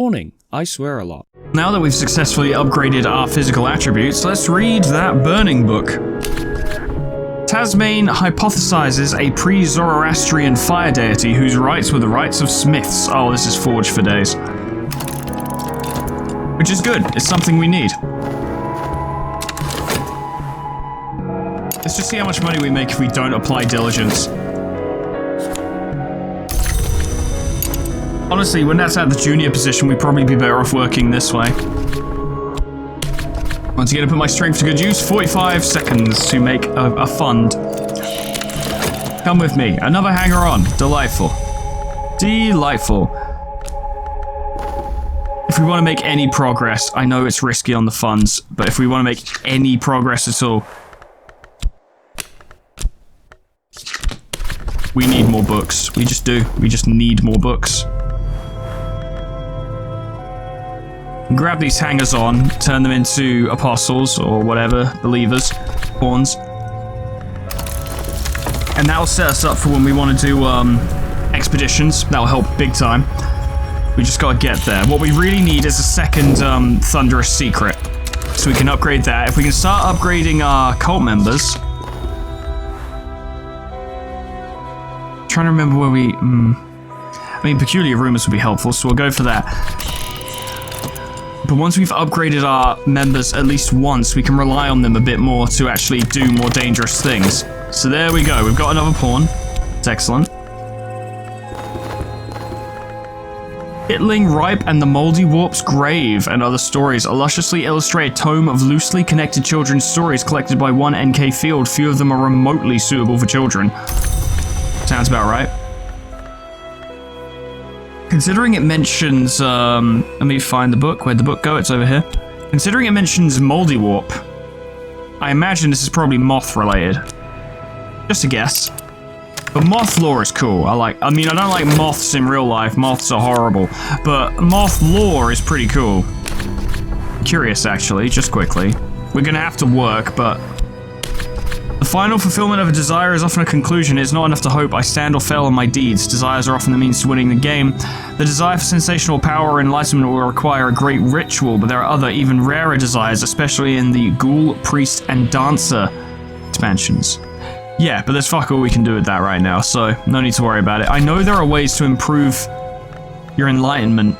Warning, I swear a lot. Now that we've successfully upgraded our physical attributes, let's read that burning book. Tasmane hypothesizes a pre-Zoroastrian fire deity whose rites were the rites of smiths. Oh, this is Forge for days. Which is good. It's something we need. Let's just see how much money we make if we don't apply diligence. Honestly, when that's at the junior position, we'd probably be better off working this way. Once again, I put my strength to good use. 45 seconds to make a fund. Come with me. Another hanger-on. Delightful. Delightful. If we want to make any progress, I know it's risky on the funds, but if we want to make any progress at all, we need more books. We just do. We just need more books. Grab these hangers on, turn them into apostles or whatever, believers, pawns. And that'll set us up for when we want to do expeditions. That'll help big time. We just gotta get there. What we really need is a second thunderous secret. So we can upgrade that. If we can start upgrading our cult members. Trying to remember where we... I mean, peculiar rumors would be helpful, so we'll go for that. But once we've upgraded our members at least once, we can rely on them a bit more to actually do more dangerous things. So there we go. We've got another pawn. It's excellent. Hitling, Ripe, and the Moldy Warp's Grave and Other Stories, a lusciously illustrated tome of loosely connected children's stories collected by one NK Field. Few of them are remotely suitable for children. Sounds about right. Considering it mentions, let me find the book. Where'd the book go? It's over here. Considering it mentions Moldy Warp, I imagine this is probably moth related. Just a guess. But moth lore is cool. I don't like moths in real life. Moths are horrible. But moth lore is pretty cool. Curious, actually, just quickly. We're gonna have to work, but... The final fulfillment of a desire is often a conclusion. It's not enough to hope I stand or fail on my deeds. Desires are often the means to winning the game. The desire for sensational power or enlightenment will require a great ritual, but there are other, even rarer desires, especially in the Ghoul, Priest, and Dancer expansions. Yeah, but there's fuck all we can do with that right now, so no need to worry about it. I know there are ways to improve your enlightenment.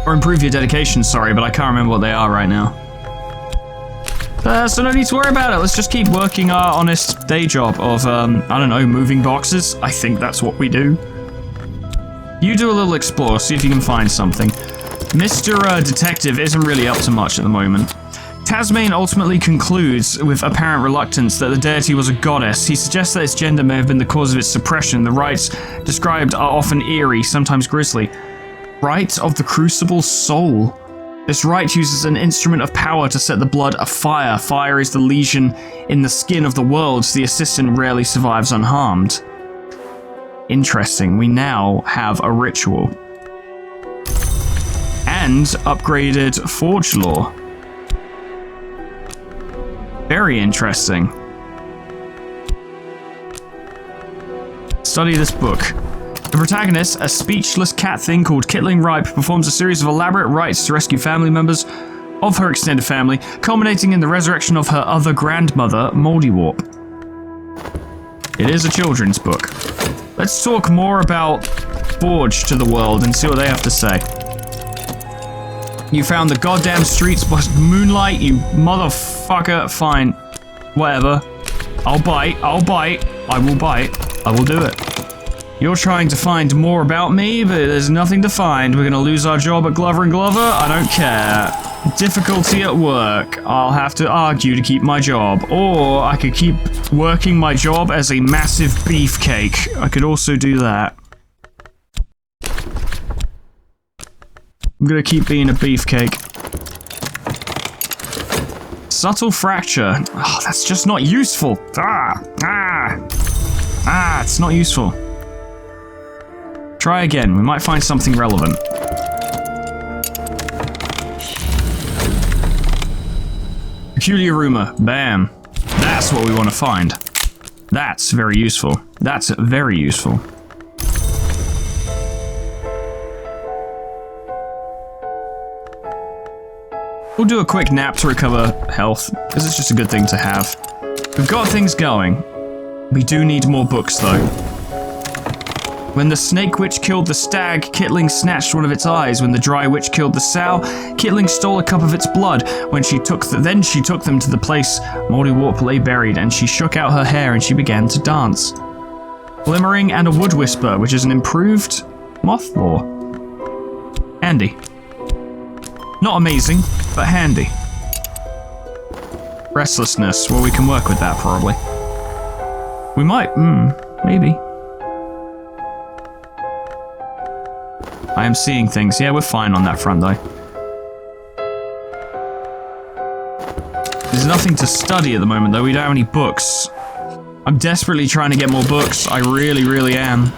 Or improve your dedication, sorry, but I can't remember what they are right now. So no need to worry about it. Let's just keep working our honest day job of, I don't know, moving boxes. I think that's what we do. You do a little explore, see if you can find something. Mr. Detective isn't really up to much at the moment. Tasmane ultimately concludes, with apparent reluctance, that the deity was a goddess. He suggests that its gender may have been the cause of its suppression. The rites described are often eerie, sometimes grisly. Rite of the Crucible Soul. This rite uses an instrument of power to set the blood afire. Fire is the lesion in the skin of the world. The assistant rarely survives unharmed. Interesting. We now have a ritual. And upgraded Forge lore. Very interesting. Study this book. The protagonist, a speechless cat thing called Kitling Ripe, performs a series of elaborate rites to rescue family members of her extended family, culminating in the resurrection of her other grandmother, Moldy Warp. It is a children's book. Let's talk more about Forge to the world and see what they have to say. You found the goddamn streets by moonlight, you motherfucker. Fine. Whatever. I'll bite. I will bite. I will do it. You're trying to find more about me, but there's nothing to find. We're gonna lose our job at Glover & Glover? I don't care. Difficulty at work. I'll have to argue to keep my job. Or I could keep working my job as a massive beefcake. I could also do that. I'm gonna keep being a beefcake. Subtle fracture. Oh, that's just not useful. It's not useful. Try again. We might find something relevant. Peculiar rumor. Bam. That's what we want to find. That's very useful. That's very useful. We'll do a quick nap to recover health, because it's just a good thing to have. We've got things going. We do need more books, though. When the snake witch killed the stag, Kitling snatched one of its eyes. When the dry witch killed the sow, Kitling stole a cup of its blood. When she took then she took them to the place Moldy Warp lay buried, and she shook out her hair and she began to dance. Glimmering and a wood whisper, which is an improved moth lore. Handy. Not amazing, but handy. Restlessness, well, we can work with that probably. We might, maybe. I am seeing things. Yeah, we're fine on that front, though. There's nothing to study at the moment, though. We don't have any books. I'm desperately trying to get more books. I really, really am.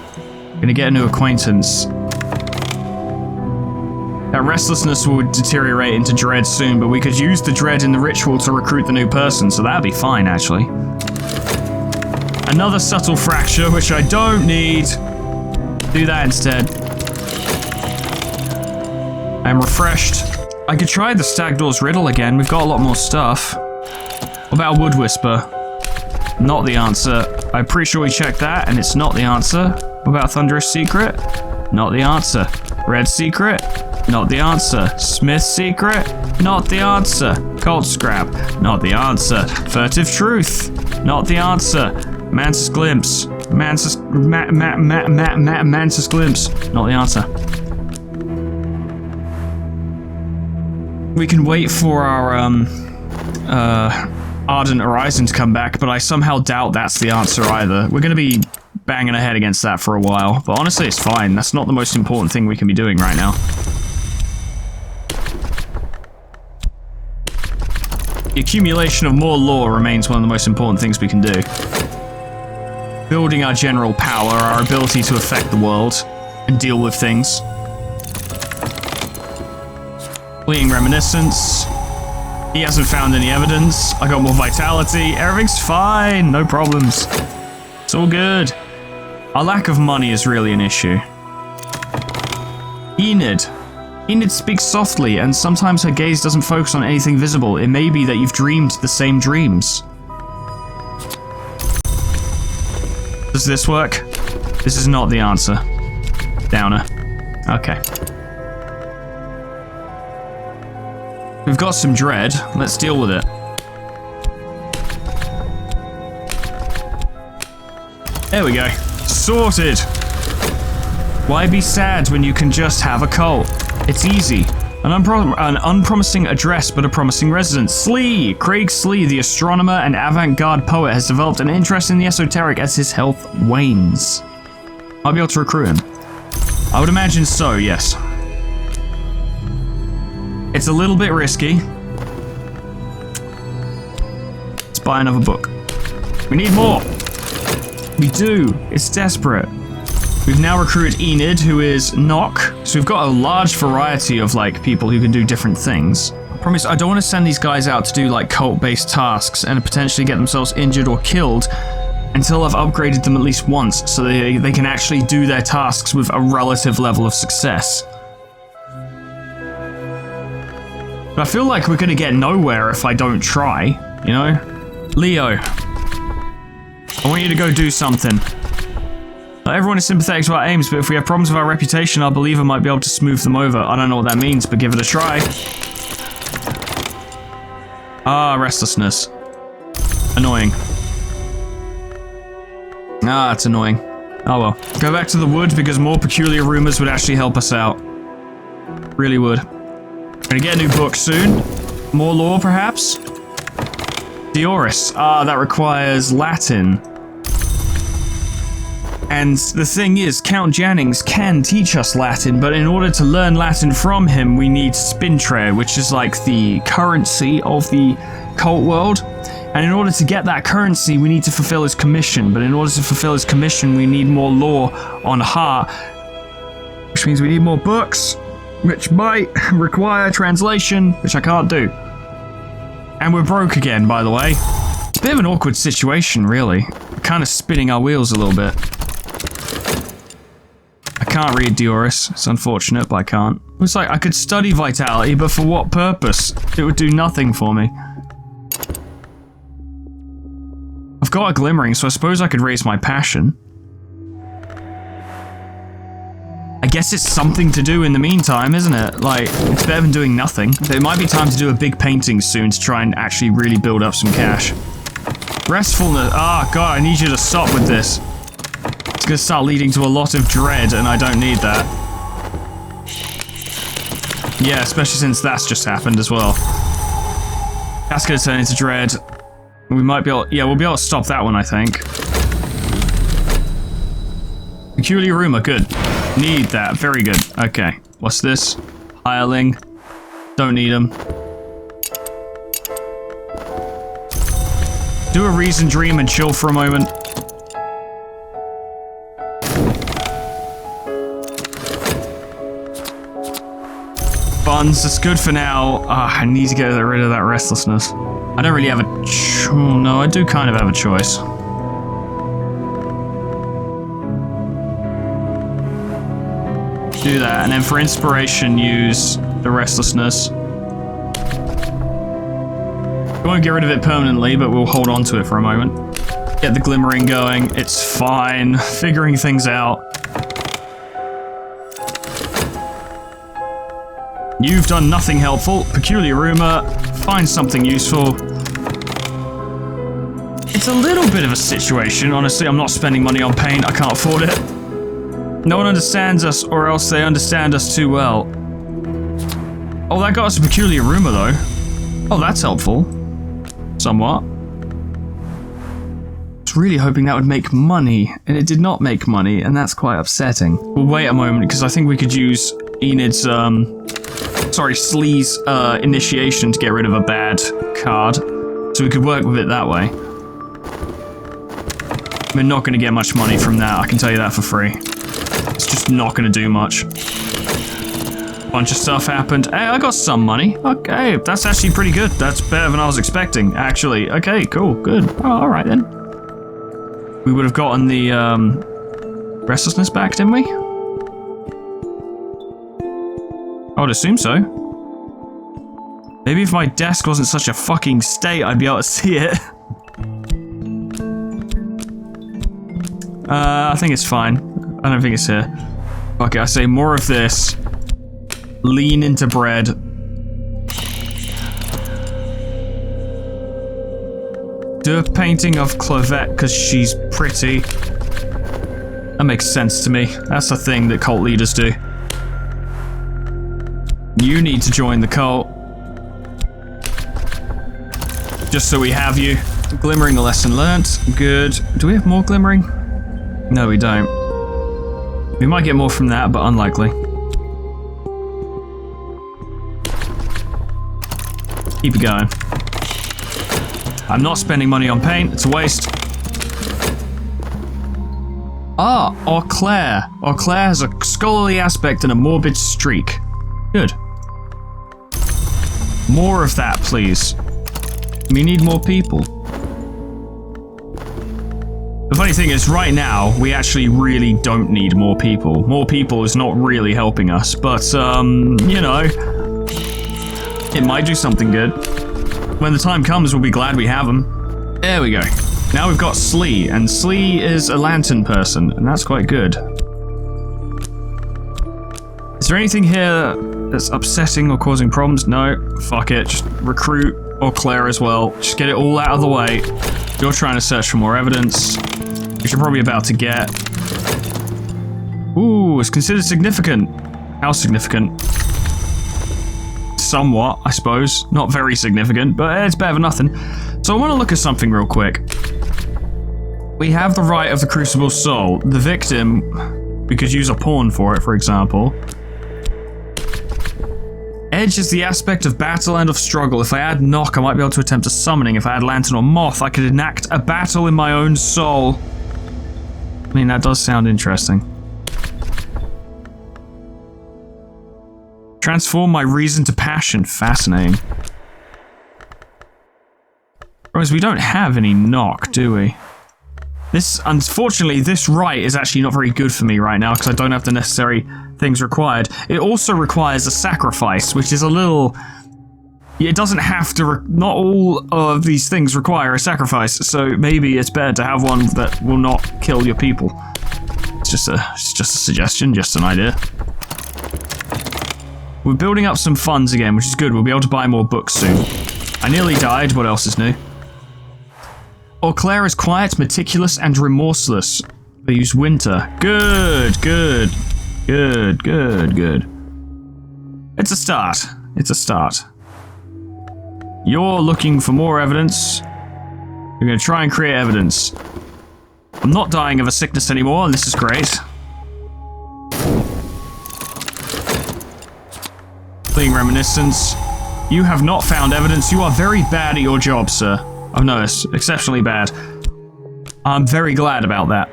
Gonna get a new acquaintance. That restlessness would deteriorate into dread soon, but we could use the dread in the ritual to recruit the new person, so that'd be fine, actually. Another subtle fracture, which I don't need. Do that instead. I'm refreshed. I could try the Stagdoor's riddle again. We've got a lot more stuff. What about Wood Whisper? Not the answer. I'm pretty sure we checked that, and it's not the answer. What about Thunderous Secret? Not the answer. Red Secret? Not the answer. Smith's Secret? Not the answer. Cult Scrap? Not the answer. Furtive Truth? Not the answer. Mantis Glimpse? Mantis Glimpse? Not the answer. We can wait for our Ardent Horizon to come back, but I somehow doubt that's the answer either. We're going to be banging ahead against that for a while, but honestly it's fine. That's not the most important thing we can be doing right now. The accumulation of more lore remains one of the most important things we can do. Building our general power, our ability to affect the world and deal with things. Fleeing reminiscence. He hasn't found any evidence. I got more vitality. Everything's fine. No problems. It's all good. Our lack of money is really an issue. Enid. Enid speaks softly, and sometimes her gaze doesn't focus on anything visible. It may be that you've dreamed the same dreams. Does this work? This is not the answer. Downer. Okay. We've got some dread. Let's deal with it. There we go. Sorted! Why be sad when you can just have a cult? It's easy. An unpromising address, but a promising residence. Slee! Craig Slee, the astronomer and avant-garde poet, has developed an interest in the esoteric as his health wanes. I'll be able to recruit him. I would imagine so, yes. It's a little bit risky. Let's buy another book. We need more. We do. It's desperate. We've now recruited Enid, who is Nock. So we've got a large variety of like people who can do different things. I promise I don't want to send these guys out to do like cult-based tasks and potentially get themselves injured or killed until I've upgraded them at least once so they can actually do their tasks with a relative level of success. But I feel like we're going to get nowhere if I don't try, you know? Leo, I want you to go do something. Not everyone is sympathetic to our aims, but if we have problems with our reputation, our believer might be able to smooth them over. I don't know what that means, but give it a try. Ah, restlessness. Annoying. Ah, it's annoying. Oh well. Go back to the wood because more peculiar rumors would actually help us out. Really would. Gonna get a new book soon. More lore, perhaps? Dioris. Ah, that requires Latin. And the thing is, Count Jannings can teach us Latin, but in order to learn Latin from him, we need Spintre, which is like the currency of the cult world. And in order to get that currency, we need to fulfill his commission. But in order to fulfill his commission, we need more lore on heart, which means we need more books, which might require translation, which I can't do. And we're broke again, by the way. It's a bit of an awkward situation, really. We're kind of spinning our wheels a little bit. I can't read Dioris. It's unfortunate, but I can't. It's like I could study vitality, but for what purpose? It would do nothing for me. I've got a glimmering, so I suppose I could raise my passion. I guess it's something to do in the meantime, isn't it? Like, it's better than doing nothing. It might be time to do a big painting soon to try and actually really build up some cash. Restfulness. Ah, God, I need you to stop with this. It's gonna start leading to a lot of dread, and I don't need that. Yeah, especially since that's just happened as well. That's gonna turn into dread. We might be able... Yeah, we'll be able to stop that one, I think. Peculiar rumor, good. Need that, very good. Okay, what's this? Hireling. Don't need him. Do a reason dream and chill for a moment. Funds, that's good for now. I need to get rid of that restlessness. I don't really have a no, I do kind of have a choice. Do that, and then for inspiration, use the restlessness. We won't get rid of it permanently, but we'll hold on to it for a moment. Get the glimmering going. It's fine. Figuring things out. You've done nothing helpful. Peculiar rumor. Find something useful. It's a little bit of a situation, honestly. I'm not spending money on paint. I can't afford it. No one understands us, or else they understand us too well. Oh, that got us a peculiar rumor, though. Oh, that's helpful. Somewhat. I was really hoping that would make money, and it did not make money, and that's quite upsetting. We'll wait a moment, because I think we could use Enid's, Slee's, initiation to get rid of a bad card. So we could work with it that way. We're not going to get much money from that, I can tell you that for free. It's just not going to do much. Bunch of stuff happened. Hey, I got some money. Okay, that's actually pretty good. That's better than I was expecting, actually. Okay, cool, good. Oh, all right then. We would have gotten the restlessness back, didn't we? I would assume so. Maybe if my desk wasn't such a fucking state, I'd be able to see it. I think it's fine. I don't think it's here. Okay, I say more of this. Lean into bread. Do a painting of Clovette because she's pretty. That makes sense to me. That's the thing that cult leaders do. You need to join the cult. Just so we have you. Glimmering, a lesson learnt. Good. Do we have more glimmering? No, we don't. We might get more from that, but unlikely. Keep it going. I'm not spending money on paint. It's a waste. Ah, Eau Claire. Eau Claire has a scholarly aspect and a morbid streak. Good. More of that, please. We need more people. The funny thing is, right now, we actually really don't need more people. More people is not really helping us, but, you know, it might do something good. When the time comes, we'll be glad we have them. There we go. Now we've got Slee, and Slee is a lantern person, and that's quite good. Is there anything here that's upsetting or causing problems? No. Fuck it. Just recruit Eau Claire as well. Just get it all out of the way. You're trying to search for more evidence, which you're probably about to get. Ooh, it's considered significant. How significant? Somewhat, I suppose. Not very significant, but it's better than nothing. So I want to look at something real quick. We have the right of the Crucible Soul. The victim, we could use a pawn for it, for example. Edge is the aspect of battle and of struggle. If I add knock, I might be able to attempt a summoning. If I add lantern or moth, I could enact a battle in my own soul. I mean, that does sound interesting. Transform my reason to passion. Fascinating. Whereas we don't have any knock, do we? Unfortunately, this right is actually not very good for me right now because I don't have the necessary things required. It also requires a sacrifice, which is a little... It doesn't have to... Not all of these things require a sacrifice, so maybe it's better to have one that will not kill your people. It's just a suggestion, just an idea. We're building up some funds again, which is good. We'll be able to buy more books soon. I nearly died. What else is new? Eau Claire is quiet, meticulous, and remorseless. They use winter. Good, good, good, good, good. It's a start. It's a start. You're looking for more evidence. You're going to try and create evidence. I'm not dying of a sickness anymore, and this is great. Fleeing reminiscence. You have not found evidence. You are very bad at your job, sir. I've noticed. Exceptionally bad. I'm very glad about that.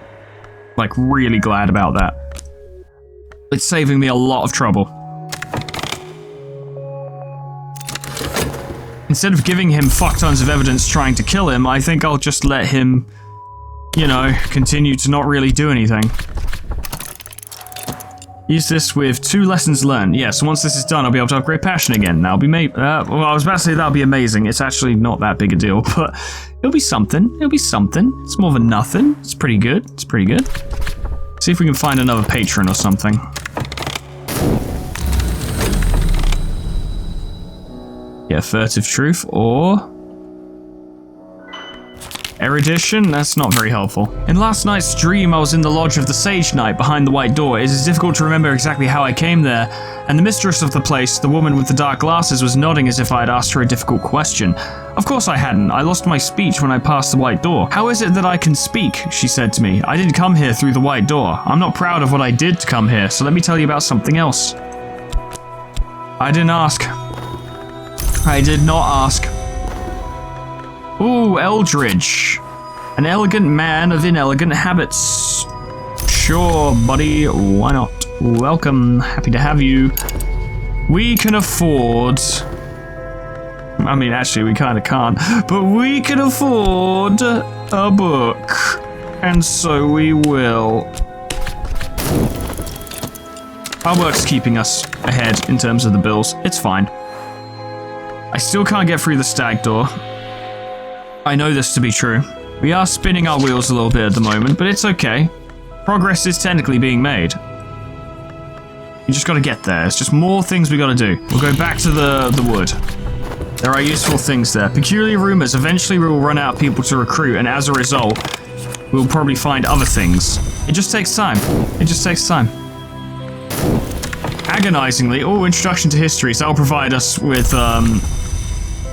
Like, really glad about that. It's saving me a lot of trouble. Instead of giving him fuck tons of evidence trying to kill him, I think I'll just let him, you know, continue to not really do anything. Use this with 2 lessons learned. Yes, once this is done, I'll be able to upgrade passion again. That'll be well, I was about to say that'll be amazing. It's actually not that big a deal, but it'll be something. It'll be something. It's more than nothing. It's pretty good. It's pretty good. See if we can find another patron or something. Yeah, furtive truth or... erudition? That's not very helpful. In last night's dream, I was in the lodge of the Sage Knight behind the white door. It is difficult to remember exactly how I came there, and the mistress of the place, the woman with the dark glasses, was nodding as if I had asked her a difficult question. Of course I hadn't. I lost my speech when I passed the white door. How is it that I can speak? She said to me. I didn't come here through the white door. I'm not proud of what I did to come here, so let me tell you about something else. I didn't ask. I did not ask. Ooh, Eldridge. An elegant man of inelegant habits. Sure, buddy, why not? Welcome, happy to have you. We can afford... I mean, actually, we kind of can't. But we can afford a book. And so we will. Our work's keeping us ahead in terms of the bills. It's fine. I still can't get through the stag door. I know this to be true. We are spinning our wheels a little bit at the moment, but it's okay. Progress is technically being made. You just gotta get there. There's just more things we gotta do. We'll go back to the wood. There are useful things there. Peculiar rumors. Eventually we will run out of people to recruit, and as a result, we'll probably find other things. It just takes time. It just takes time. Agonizingly, introduction to history. So that'll provide us with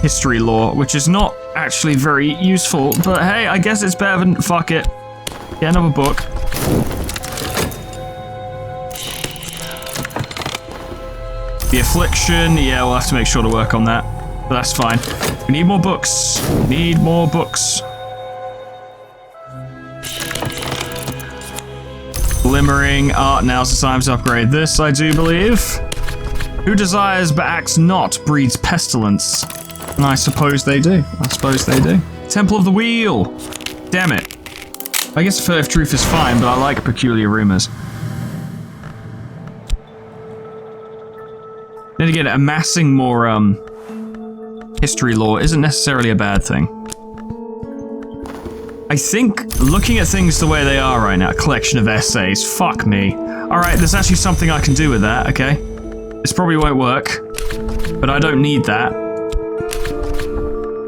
history lore, which is not actually very useful, but hey, I guess it's better than fuck it. Get another book. The affliction, yeah, we'll have to make sure to work on that, but that's fine. We need more books. Need more books. Glimmering. Now's the time to upgrade this, I do believe. Who desires but acts not breeds pestilence. I suppose they do. I suppose they do. Temple of the Wheel! Damn it. I guess furtive truth is fine, but I like peculiar rumors. Then again, amassing more history lore isn't necessarily a bad thing. I think looking at things the way they are right now, a collection of essays, fuck me. Alright, there's actually something I can do with that, okay? This probably won't work, but I don't need that.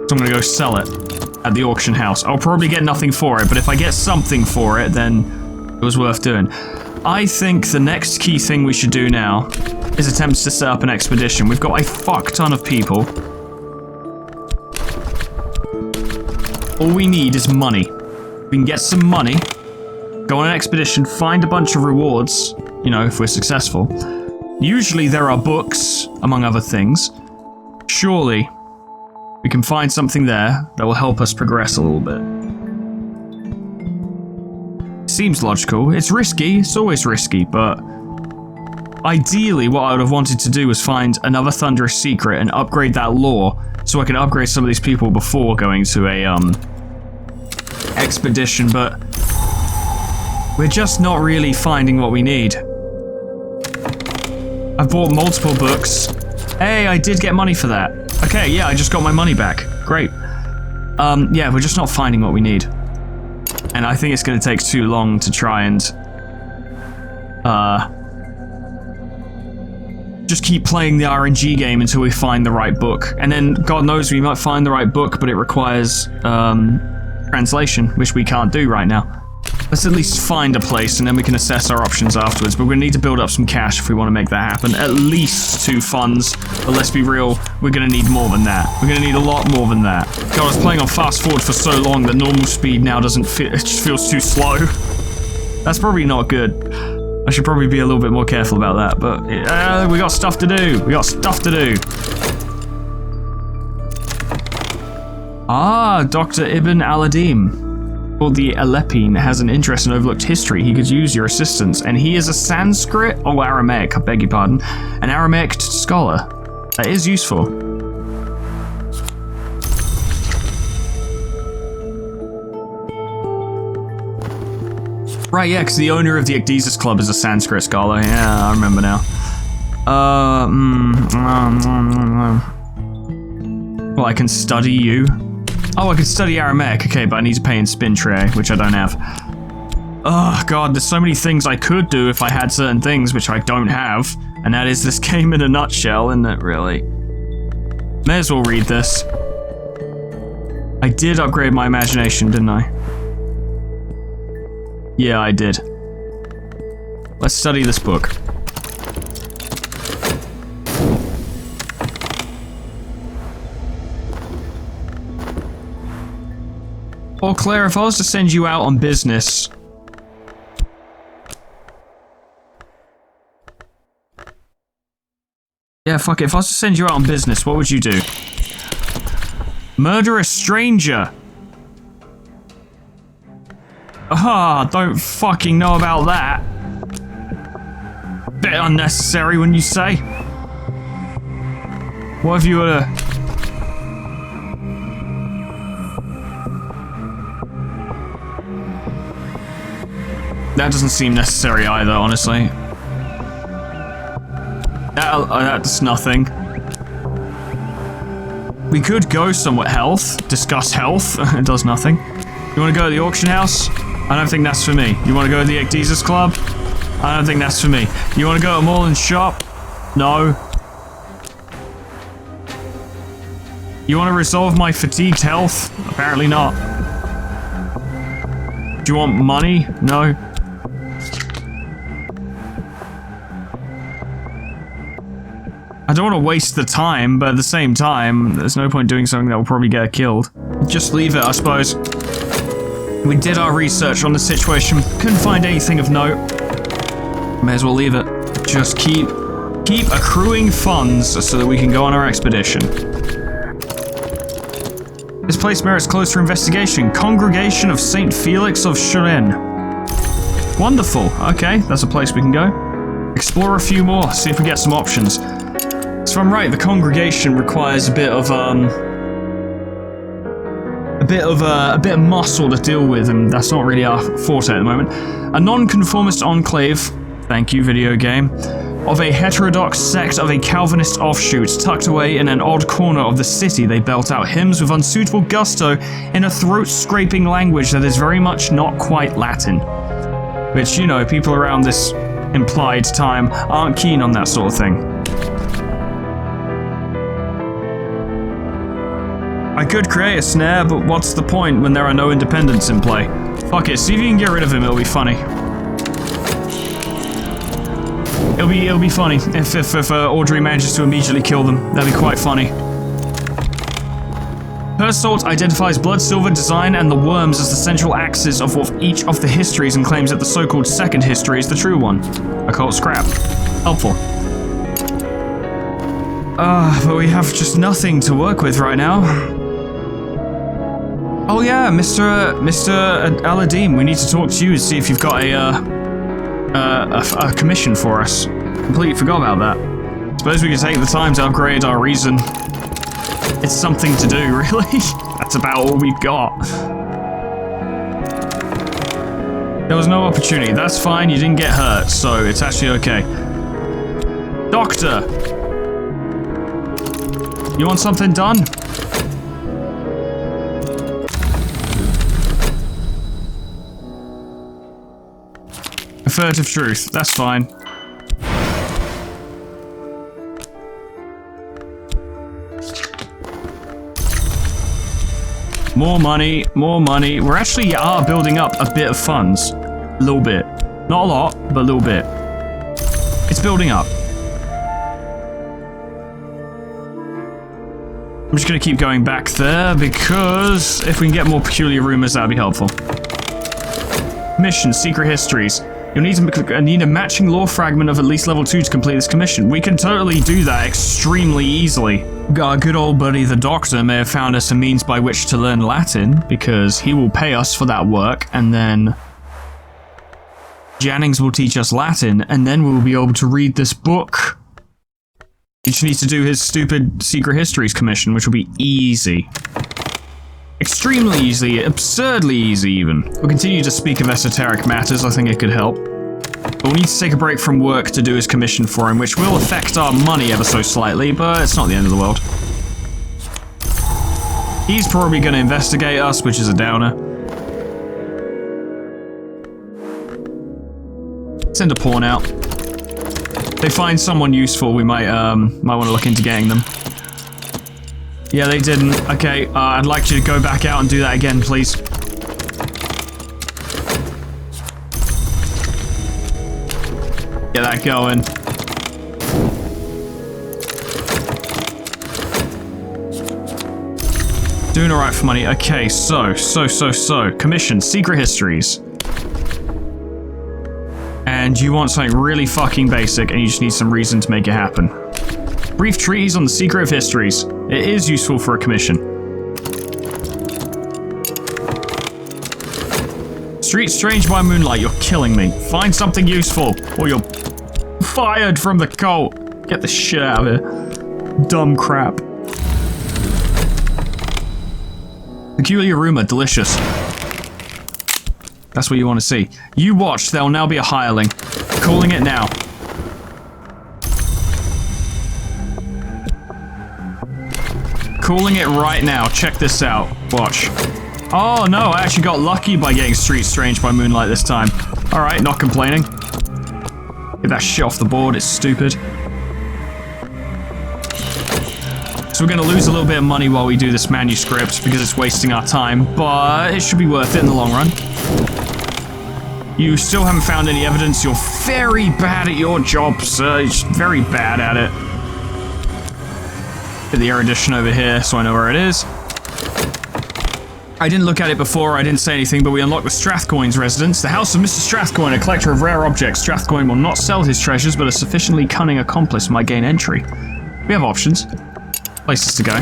So I'm gonna go sell it at the auction house. I'll probably get nothing for it, but if I get something for it, then it was worth doing. I think the next key thing we should do now is attempts to set up an expedition. We've got a fuck ton of people. All we need is money. We can get some money, go on an expedition, find a bunch of rewards, you know, if we're successful. Usually there are books, among other things. Surely we can find something there that will help us progress a little bit. Seems logical. It's risky, it's always risky, but ideally what I would have wanted to do was find another thunderous secret and upgrade that lore so I can upgrade some of these people before going to a expedition, but We're just not really finding what we need. I've bought multiple books. Hey, I did get money for that. Okay, yeah, I just got my money back. Great. Yeah, we're just not finding what we need. And I think it's going to take too long to try and just keep playing the RNG game until we find the right book. And then, God knows, we might find the right book, but it requires translation, which we can't do right now. Let's at least find a place, and then we can assess our options afterwards. But we're going to need to build up some cash if we want to make that happen. At least 2 funds, but let's be real, we're going to need more than that. We're going to need a lot more than that. God, I was playing on fast forward for so long that normal speed now doesn't feel, it just feels too slow. That's probably not good. I should probably be a little bit more careful about that, but we got stuff to do. We got stuff to do. Ah, Dr. Ibn Aladim, called the Alepine, has an interest in overlooked history. He could use your assistance, and he is a Sanskrit, Aramaic, I beg your pardon, an Aramaic scholar. That is useful. Right, yeah, because the owner of the Ecdysis Club is a Sanskrit scholar. Yeah, I remember now. Well, I can study you. Oh, I can study Aramaic. Okay, but I need to pay in spin tray, which I don't have. Oh, God, there's so many things I could do if I had certain things, which I don't have. And that is this game in a nutshell, isn't it, really? May as well read this. I did upgrade my imagination, didn't I? Yeah, I did. Let's study this book. Well, Claire, if I was to send you out on business... Yeah, fuck it. If I was to send you out on business, what would you do? Murder a stranger! Ah, don't fucking know about that. Bit unnecessary when you say. What if you were to... That doesn't seem necessary either, honestly. That's nothing. We could go somewhere. Health. Discuss health. It does nothing. You want to go to the auction house? I don't think that's for me. You want to go to the Ecdysis Club? I don't think that's for me. You want to go to mall and shop? No. You want to resolve my fatigued health? Apparently not. Do you want money? No. I don't want to waste the time, but at the same time, there's no point doing something that will probably get killed. Just leave it, I suppose. We did our research on the situation, couldn't find anything of note. May as well leave it. Just keep accruing funds so that we can go on our expedition. This place merits closer investigation. Congregation of St. Felix of Turin. Wonderful. Okay, that's a place we can go. Explore a few more, see if we get some options. So if I'm right, the congregation requires a bit of muscle to deal with, and that's not really our forte at the moment. A non-conformist enclave, thank you, video game, of a heterodox sect of a Calvinist offshoot tucked away in an odd corner of the city. They belt out hymns with unsuitable gusto in a throat-scraping language that is very much not quite Latin. Which, you know, people around this implied time aren't keen on that sort of thing. I could create a snare, but what's the point when there are no independents in play? Fuck it, see if you can get rid of him, it'll be funny. It'll be funny if Audrey manages to immediately kill them. That'd be quite funny. Persalt identifies blood, silver, design, and the worms as the central axes of each of the histories and claims that the so-called second history is the true one. Occult scrap. Helpful. But we have just nothing to work with right now. Oh yeah, Mr. Aladim, we need to talk to you and see if you've got a commission for us. Completely forgot about that. Suppose we could take the time to upgrade our reason. It's something to do, really. That's about all we've got. There was no opportunity. That's fine, you didn't get hurt, so it's actually okay. Doctor! You want something done? Affirmative truth, that's fine. More money, more money. We're actually building up a bit of funds. A little bit. Not a lot, but a little bit. It's building up. I'm just going to keep going back there because if we can get more peculiar rumors, that would be helpful. Mission, secret histories. You'll need a matching lore fragment of at least level 2 to complete this commission. We can totally do that extremely easily. Our good old buddy the Doctor may have found us a means by which to learn Latin, because he will pay us for that work, and then Jannings will teach us Latin, and then we'll be able to read this book. He just needs to do his stupid Secret Histories commission, which will be easy. Extremely easy, absurdly easy even. We'll continue to speak of esoteric matters, I think it could help. But we'll need to take a break from work to do his commission for him, which will affect our money ever so slightly, but it's not the end of the world. He's probably going to investigate us, which is a downer. Send a pawn out. If they find someone useful, we might want to look into getting them. Yeah, they didn't. Okay, I'd like you to go back out and do that again, please. Get that going. Doing alright for money. Okay, so. Commission, secret histories. And you want something really fucking basic, and you just need some reason to make it happen. Brief treatise on the secret of histories. It is useful for a commission. Street strange by moonlight, you're killing me. Find something useful, or you're fired from the cult. Get the shit out of here. Dumb crap. Peculiar rumor, delicious. That's what you want to see. You watch, there'll now be a hireling. Calling it now. Calling it right now. Check this out. Watch. Oh no, I actually got lucky by getting Street Strange by Moonlight this time. Alright, not complaining. Get that shit off the board, it's stupid. So we're going to lose a little bit of money while we do this manuscript because it's wasting our time, but it should be worth it in the long run. You still haven't found any evidence. You're very bad at your job, sir. You're just very bad at it. Get the erudition over here so I know where it is. I didn't look at it before, I didn't say anything, but we unlocked the Strathcoyne's residence. The house of Mr. Strathcoyne, a collector of rare objects. Strathcoyne will not sell his treasures, but a sufficiently cunning accomplice might gain entry. We have options. Places to go.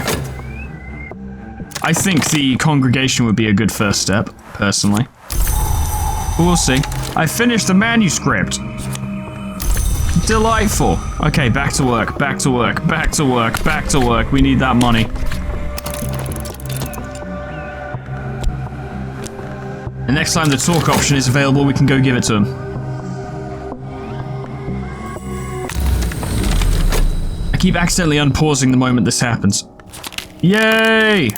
I think the congregation would be a good first step, personally. But we'll see. I finished the manuscript. Delightful. Okay, back to work, back to work, back to work, back to work. We need that money. And next time the talk option is available, we can go give it to him. I keep accidentally unpausing the moment this happens. Yay!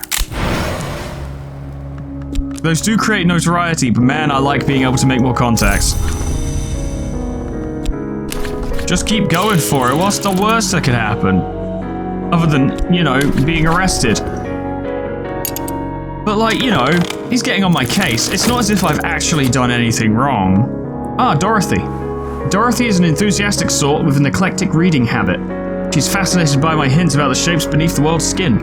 Those do create notoriety, but man, I like being able to make more contacts. Just keep going for it. What's the worst that could happen? Other than, you know, being arrested. But like, you know, he's getting on my case. It's not as if I've actually done anything wrong. Ah, Dorothy. Dorothy is an enthusiastic sort with an eclectic reading habit. She's fascinated by my hints about the shapes beneath the world's skin.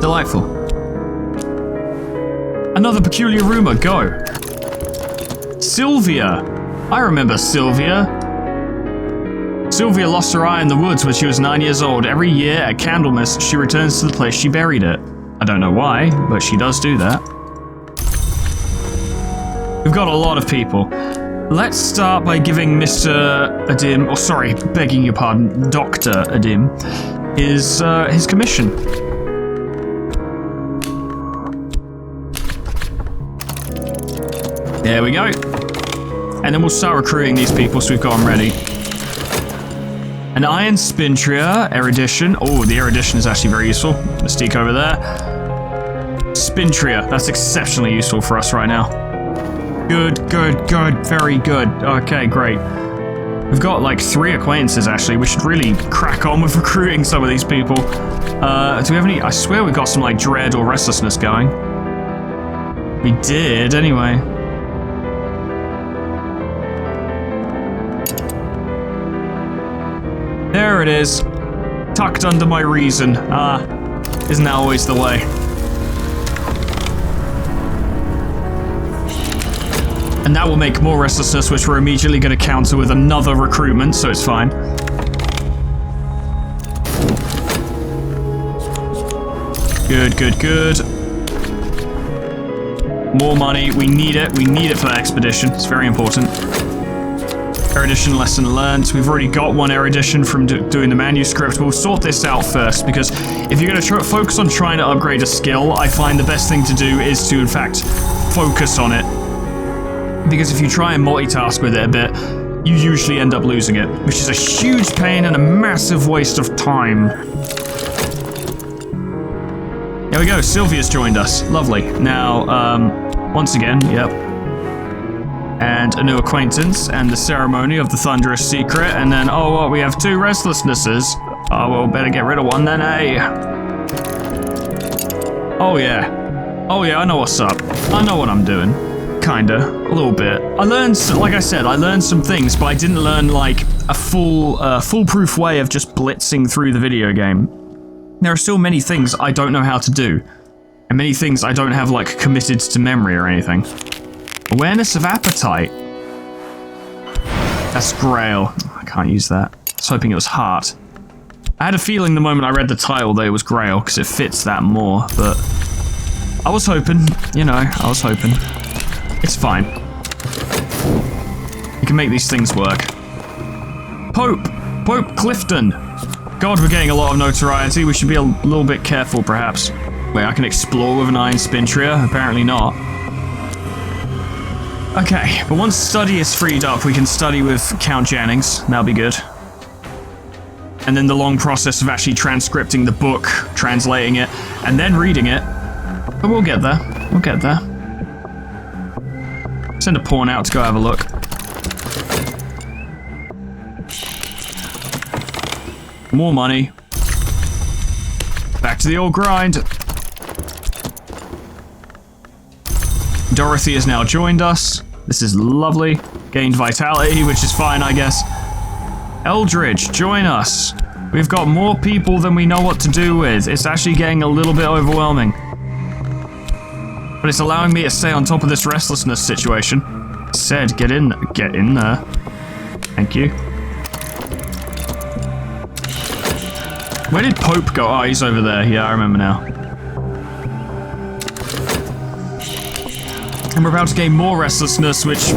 Delightful. Another peculiar rumor, go. Sylvia. I remember Sylvia. Sylvia lost her eye in the woods when she was 9 years old. Every year at Candlemas, she returns to the place she buried it. I don't know why, but she does do that. We've got a lot of people. Let's start by giving Mr. Adim, or sorry, begging your pardon, Dr. Adim, his commission. There we go. And then we'll start recruiting these people so we've got them ready. An iron spintria, erudition. Oh, the erudition is actually very useful. Mystique over there. Spintria, that's exceptionally useful for us right now. Good, very good. Okay, great. We've got like 3 acquaintances actually. We should really crack on with recruiting some of these people. Do we have any? I swear we got some like dread or restlessness going. We did anyway. There it is. Tucked under my reason. Isn't that always the way? And that will make more restlessness, which we're immediately going to counter with another recruitment, so it's fine. Good. More money. We need it. We need it for that expedition. It's very important. Erudition lesson learned. We've already got 1 erudition from doing the manuscript. We'll sort this out first, because if you're going to focus on trying to upgrade a skill, I find the best thing to do is to, in fact, focus on it. Because if you try and multitask with it a bit, you usually end up losing it, which is a huge pain and a massive waste of time. There we go, Sylvia's joined us. Lovely. Now, once again, yep. And a new acquaintance, and the ceremony of the thunderous secret, and then, oh, well, we have 2 restlessnesses. Oh, well, better get rid of one then, eh? Oh, yeah, I know what's up. I know what I'm doing. Kinda. A little bit. I learned, like I said, I learned some things, but I didn't learn, like, a foolproof way of just blitzing through the video game. There are still many things I don't know how to do, and many things I don't have, like, committed to memory or anything. Awareness of appetite. That's Grail. I can't use that. I was hoping it was Heart. I had a feeling the moment I read the title that it was Grail, because it fits that more, but I was hoping, you know, I was hoping. It's fine. You can make these things work. Pope Clifton. God, we're getting a lot of notoriety. We should be a little bit careful, perhaps. Wait, I can explore with an iron spintria? Apparently not. Okay, but once study is freed up, we can study with Count Jennings. That'll be good. And then the long process of actually transcripting the book, translating it, and then reading it. But we'll get there. We'll get there. Send a pawn out to go have a look. More money. Back to the old grind. Dorothy has now joined us. This is lovely. Gained vitality, which is fine, I guess. Eldridge, join us. We've got more people than we know what to do with. It's actually getting a little bit overwhelming. But it's allowing me to stay on top of this restlessness situation. It said, get in there. Thank you. Where did Pope go? Oh, he's over there. Yeah, I remember now. And we're about to gain more restlessness, which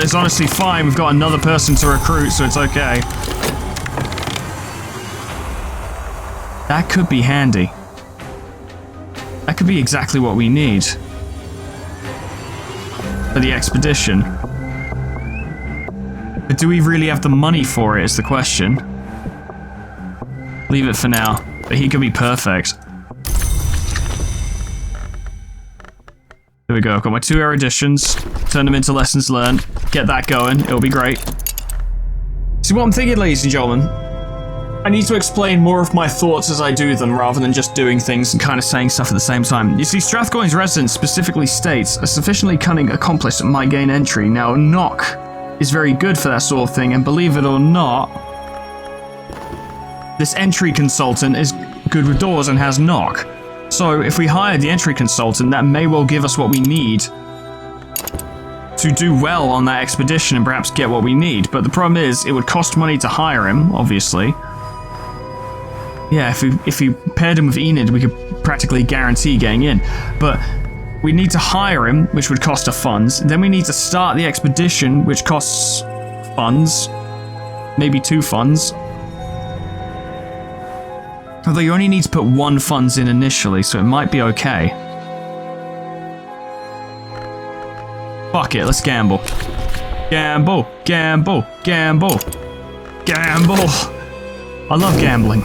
is honestly fine. We've got another person to recruit, so it's okay. That could be handy. That could be exactly what we need for the expedition. But do we really have the money for it is the question. Leave it for now, but he could be perfect. Here we go, I've got my 2 eruditions, turn them into lessons learned, get that going, it'll be great. See what I'm thinking, ladies and gentlemen? I need to explain more of my thoughts as I do them, rather than just doing things and kind of saying stuff at the same time. You see, Strathcoyne's resident specifically states, a sufficiently cunning accomplice might gain entry. Now, knock is very good for that sort of thing, and believe it or not, this entry consultant is good with doors and has knock. So if we hire the entry consultant, that may well give us what we need to do well on that expedition and perhaps get what we need. But the problem is, it would cost money to hire him, obviously. Yeah, if we paired him with Enid, we could practically guarantee getting in. But we need to hire him, which would cost us funds. Then we need to start the expedition, which costs funds. Maybe 2 funds. Although you only need to put 1 funds in initially, so it might be okay. Fuck it, let's gamble. Gamble, gamble, gamble, gamble. I love gambling.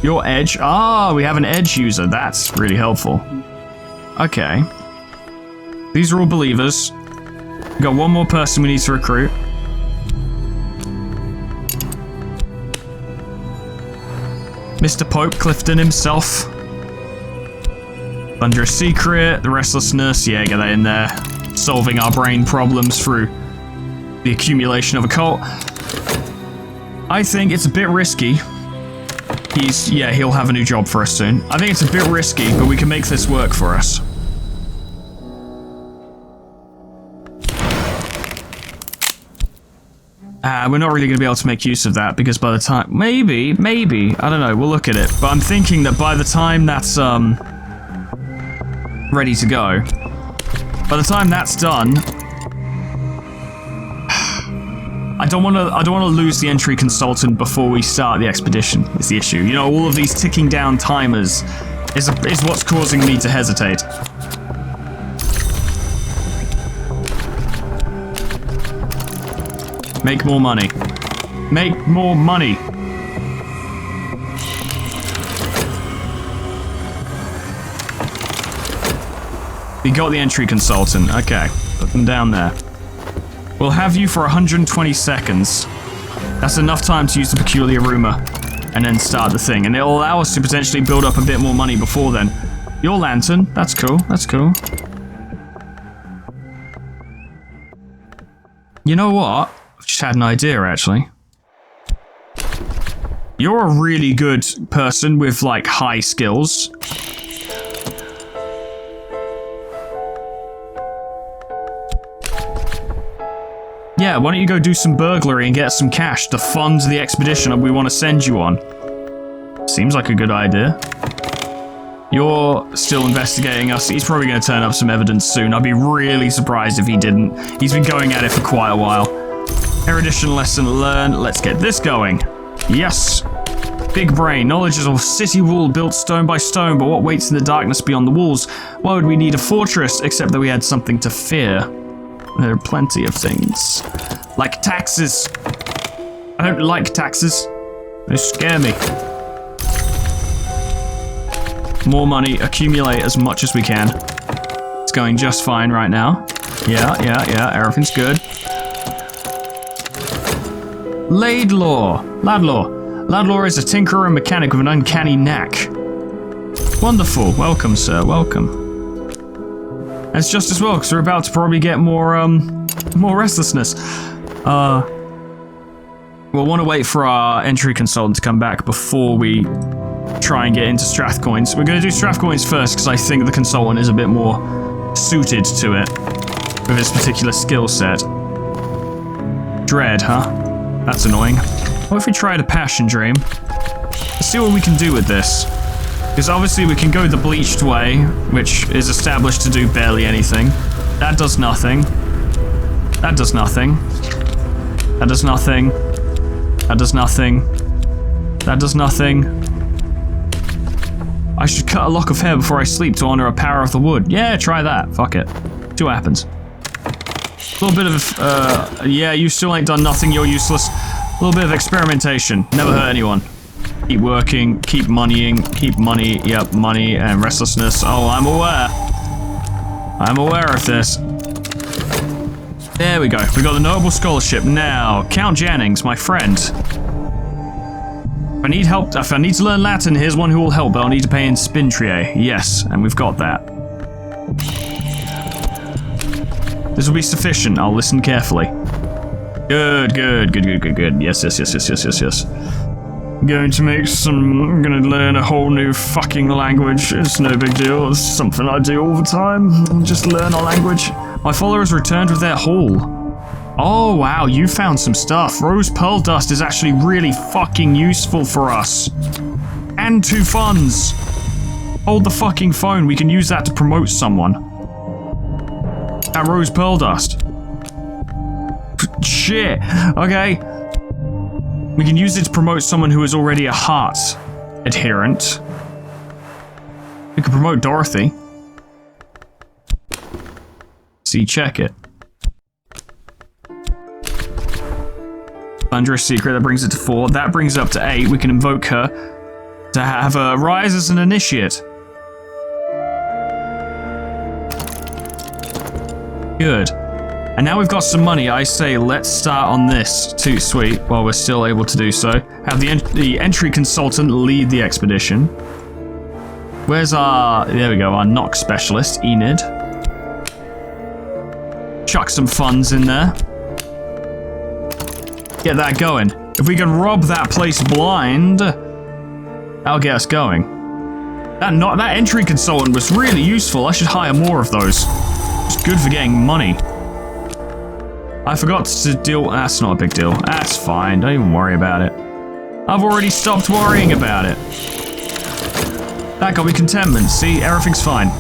Your edge. Ah, we have an edge user. That's really helpful. Okay. These are all believers. We've got one more person we need to recruit. Mr. Pope Clifton himself. Under a secret, the restlessness. Yeah, get that in there. Solving our brain problems through the accumulation of a cult. I think it's a bit risky. He'll have a new job for us soon. I think it's a bit risky, but we can make this work for us. We're not really going to be able to make use of that because by the time... Maybe, I don't know, we'll look at it. But I'm thinking that by the time that's, ready to go, by the time that's done... I don't want to lose the entry consultant before we start the expedition, is the issue. You know, all of these ticking down timers is what's causing me to hesitate. Make more money. Make more money. We got the entry consultant. Okay, put them down there. We'll have you for 120 seconds. That's enough time to use the peculiar rumor and then start the thing. And it'll allow us to potentially build up a bit more money before then. Your lantern. That's cool. That's cool. You know what? I've just had an idea, actually. You're a really good person with, like, high skills. Yeah, why don't you go do some burglary and get some cash to fund the expedition we want to send you on? Seems like a good idea. You're still investigating us. He's probably going to turn up some evidence soon. I'd be really surprised if he didn't. He's been going at it for quite a while. Erudition lesson learned. Let's get this going. Yes. Big brain. Knowledge is a city wall built stone by stone, but what waits in the darkness beyond the walls? Why would we need a fortress except that we had something to fear? There are plenty of things. Like taxes. I don't like taxes. They scare me. More money. Accumulate as much as we can. It's going just fine right now. Yeah. Everything's good. Laidlaw. Laidlaw is a tinkerer and mechanic with an uncanny knack. Wonderful. Welcome, sir. Welcome. That's just as well, because we're about to probably get more restlessness. We'll want to wait for our entry consultant to come back before we try and get into Strathcoins. We're going to do Strathcoins first, because I think the consultant is a bit more suited to it with his particular skill set. Dread, huh? That's annoying. What if we tried a passion dream? Let's see what we can do with this. Because obviously we can go the bleached way, which is established to do barely anything. That does nothing. That does nothing. That does nothing. That does nothing. That does nothing. I should cut a lock of hair before I sleep to honor a power of the wood. Yeah, try that. Fuck it. See what happens. A little bit of, yeah, you still ain't done nothing, you're useless. A little bit of experimentation. Never hurt anyone. Keep working, keep moneying, keep money, yep, money and restlessness. Oh, I'm aware. I'm aware of this. There we go. We got the Noble Scholarship. Now, Count Jannings, my friend. If I need help, if I need to learn Latin, here's one who will help, but I'll need to pay in Spintriae. Yes, and we've got that. This will be sufficient. I'll listen carefully. Good. Yes. I'm gonna learn a whole new fucking language. It's no big deal. It's something I do all the time. Just learn a language. My followers returned with their haul. Oh wow, you found some stuff. Rose pearl dust is actually really fucking useful for us. And 2 funds. Hold the fucking phone. We can use that to promote someone. That rose pearl dust. Shit. Okay. We can use it to promote someone who is already a heart adherent. We could promote Dorothy. See, check it. Thunderous secret, that brings it to 4. That brings it up to 8. We can invoke her to have her rise as an initiate. Good. And now we've got some money, I say let's start on this. Too sweet, while we're still able to do so. Have the entry consultant lead the expedition. Where's our... there we go, our knock specialist, Enid. Chuck some funds in there. Get that going. If we can rob that place blind, that'll get us going. That entry consultant was really useful. I should hire more of those. It's good for getting money. I forgot to deal... that's not a big deal. That's fine. Don't even worry about it. I've already stopped worrying about it. That got me contentment. See, everything's fine.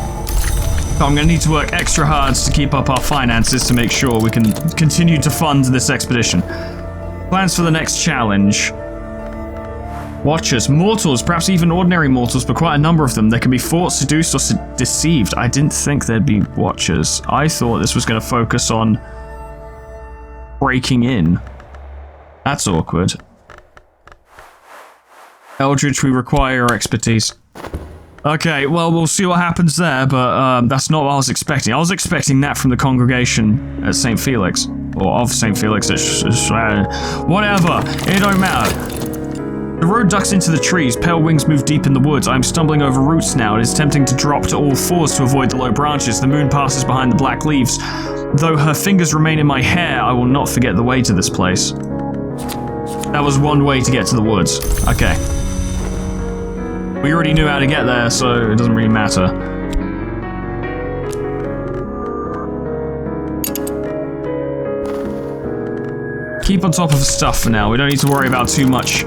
So I'm going to need to work extra hard to keep up our finances to make sure we can continue to fund this expedition. Plans for the next challenge. Watchers, mortals, perhaps even ordinary mortals, but quite a number of them. They can be fought, seduced, or deceived. I didn't think there'd be watchers. I thought this was going to focus on breaking in. That's awkward. Eldritch, we require your expertise. Okay, well, we'll see what happens there, but that's not what I was expecting. I was expecting that from the congregation at St. Felix. Or of St. Felix. Whatever, it don't matter. The road ducks into the trees, pale wings move deep in the woods. I'm stumbling over roots now. It is tempting to drop to all fours to avoid the low branches. The moon passes behind the black leaves. Though her fingers remain in my hair, I will not forget the way to this place. That was one way to get to the woods. Okay. We already knew how to get there, so it doesn't really matter. Keep on top of the stuff for now. We don't need to worry about too much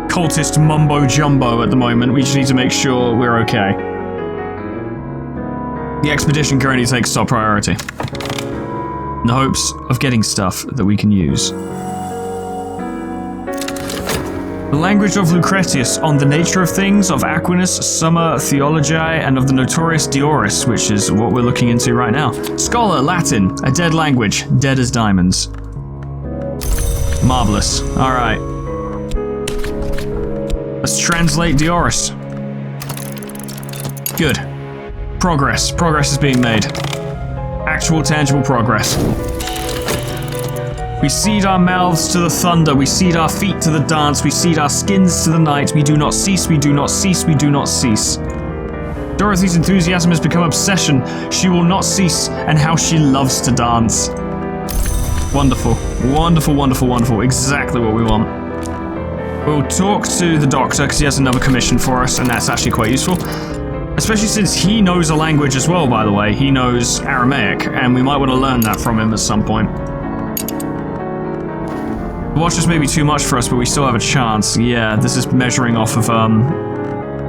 cultist mumbo-jumbo at the moment. We just need to make sure we're okay. The expedition currently takes top priority. In the hopes of getting stuff that we can use. The language of Lucretius on the nature of things, of Aquinas, Summa Theologiae, and of the notorious Dioris, which is what we're looking into right now. Scholar, Latin, a dead language, dead as diamonds. Marvelous. Alright. Let's translate Dioris. Good. Progress. Progress is being made. Actual, tangible progress. We cede our mouths to the thunder, we cede our feet to the dance, we cede our skins to the night, we do not cease, we do not cease, we do not cease. Dorothy's enthusiasm has become obsession. She will not cease, and how she loves to dance. Wonderful. Wonderful, wonderful, wonderful. Exactly what we want. We'll talk to the doctor, because he has another commission for us, and that's actually quite useful. Especially since he knows a language as well, by the way. He knows Aramaic, and we might want to learn that from him at some point. The Watchers may be too much for us, but we still have a chance. Yeah, this is measuring off of,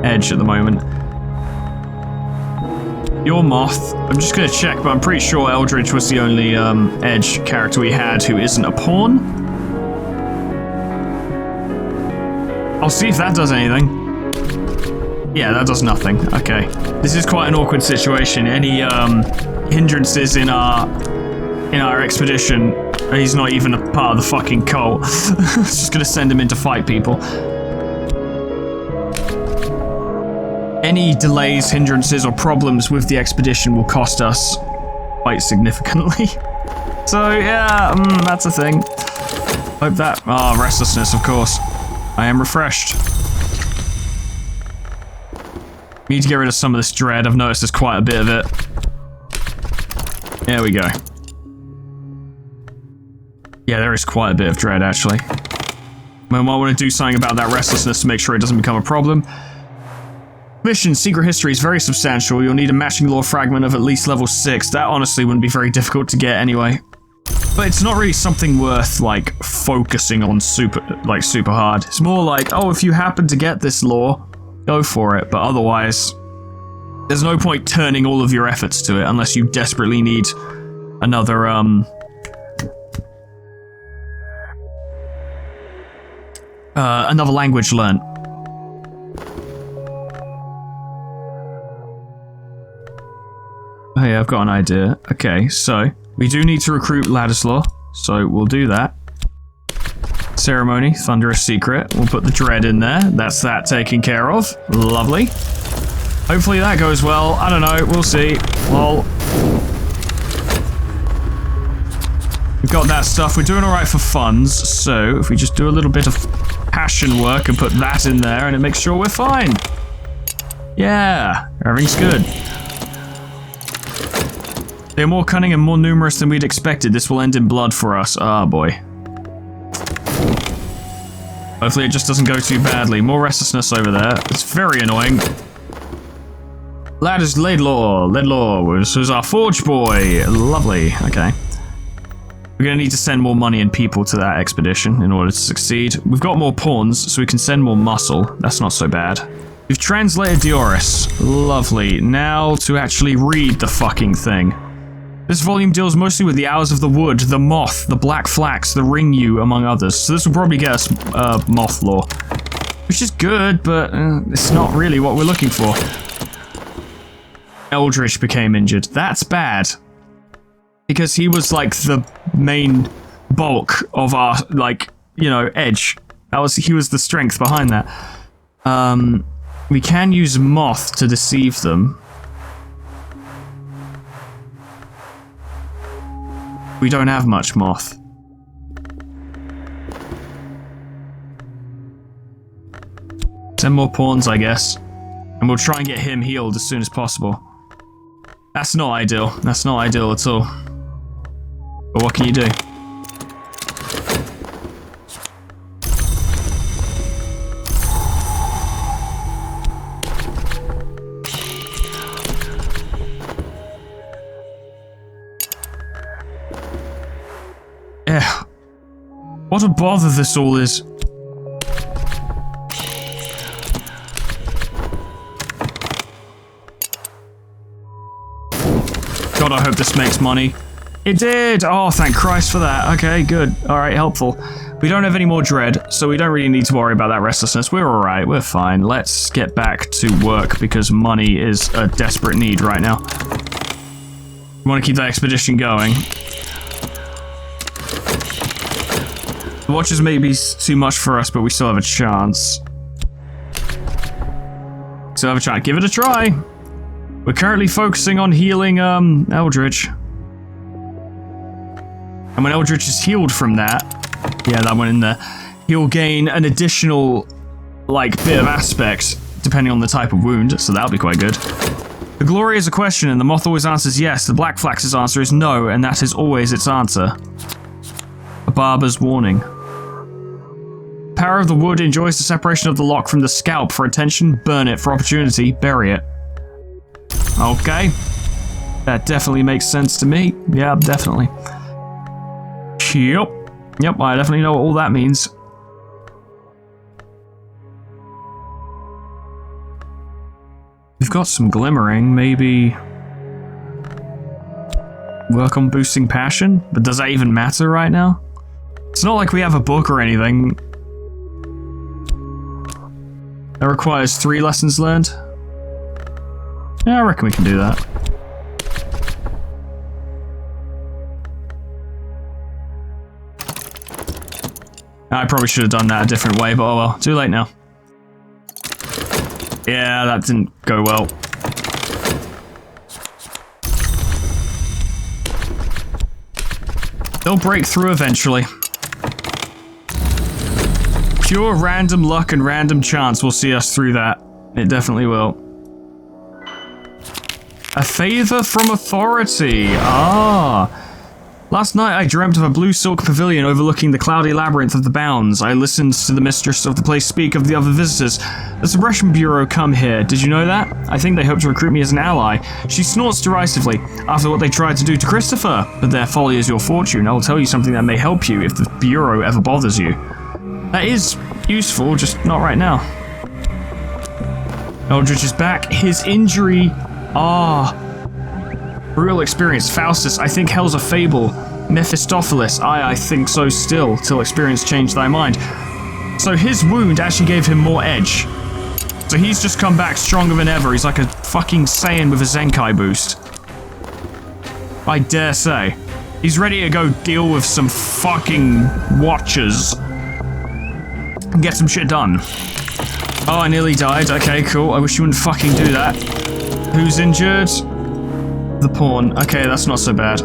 Edge at the moment. Your Moth. I'm just gonna check, but I'm pretty sure Eldritch was the only, Edge character we had who isn't a pawn. I'll see if that does anything. Yeah, that does nothing. Okay. This is quite an awkward situation. Any, hindrances in our expedition, he's not even a part of the fucking cult. It's just gonna send him in to fight people. Any delays, hindrances, or problems with the expedition will cost us quite significantly. So yeah, that's a thing. Hope that... restlessness, of course. I am refreshed. Need to get rid of some of this dread. I've noticed there's quite a bit of it. There we go. Yeah, there is quite a bit of dread, actually. We might want to do something about that restlessness to make sure it doesn't become a problem. Mission, Secret History is very substantial. You'll need a matching lore fragment of at least level 6. That honestly wouldn't be very difficult to get anyway. But it's not really something worth, like, focusing on super hard. It's more like, oh, if you happen to get this lore, go for it. But otherwise, there's no point turning all of your efforts to it unless you desperately need another, another language learnt. yeah, I've got an idea. Okay, so we do need to recruit Ladislaw, so we'll do that. Ceremony, Thunderous Secret. We'll put the dread in there. That's that taken care of. Lovely. Hopefully that goes well. I don't know. We'll see. Lol. We've got that stuff. We're doing all right for funds, so if we just do a little bit of passion work and put that in there, and it makes sure we're fine. Yeah, everything's good. They're more cunning and more numerous than we'd expected. This will end in blood for us. Ah, boy. Hopefully it just doesn't go too badly. More restlessness over there. It's very annoying. Laidlaw. Who's our forge boy. Lovely. Okay. We're going to need to send more money and people to that expedition in order to succeed. We've got more pawns, so we can send more muscle. That's not so bad. We've translated Dioris. Lovely. Now to actually read the fucking thing. This volume deals mostly with the Hours of the Wood, the Moth, the Black Flax, the Ring Yew, among others. So this will probably get us Moth lore. Which is good, but it's not really what we're looking for. Eldritch became injured. That's bad. Because he was like the main bulk of our, like, you know, edge. He was the strength behind that. We can use Moth to deceive them. We don't have much Moth. Send more pawns, I guess. And we'll try and get him healed as soon as possible. That's not ideal. That's not ideal at all. But what can you do? Yeah. What a bother this all is. God, I hope this makes money. It did! Oh, thank Christ for that. Okay, good. Alright, helpful. We don't have any more dread, so we don't really need to worry about that restlessness. We're alright, we're fine. Let's get back to work, because money is a desperate need right now. We want to keep that expedition going. The watches may be too much for us, but we still have a chance. Still have a chance. Give it a try! We're currently focusing on healing, Eldritch. And when Eldritch is healed from that, yeah, that went in there, he'll gain an additional, like, bit of aspect, depending on the type of wound, so that'll be quite good. The glory is a question, and the moth always answers yes. The black flax's answer is no, and that is always its answer. A barber's warning. Power of the wood enjoys the separation of the lock from the scalp. For attention, burn it. For opportunity, bury it. Okay. That definitely makes sense to me. Yeah, definitely. Yep, I definitely know what all that means. We've got some glimmering, maybe work on boosting passion, but does that even matter right now? It's not like we have a book or anything. That requires 3 lessons learned. Yeah, I reckon we can do that. I probably should have done that a different way, but oh well, too late now. Yeah, that didn't go well. They'll break through eventually. Pure random luck and random chance will see us through that. It definitely will. A favor from authority. Ah. Last night I dreamt of a blue silk pavilion overlooking the cloudy labyrinth of the bounds. I listened to the mistress of the place speak of the other visitors. The Suppression Bureau come here. Did you know that? I think they hope to recruit me as an ally. She snorts derisively after what they tried to do to Christopher. But their folly is your fortune. I'll tell you something that may help you if the Bureau ever bothers you. That is useful, just not right now. Eldritch is back. His injury... Brutal experience. Faustus, I think hell's a fable. Mephistopheles, I think so still, till experience changed thy mind. So his wound actually gave him more edge. So he's just come back stronger than ever. He's like a fucking Saiyan with a Zenkai boost. I dare say. He's ready to go deal with some fucking watchers. And get some shit done. Oh, I nearly died. Okay, cool. I wish you wouldn't fucking do that. Who's injured? The pawn. Okay, that's not so bad.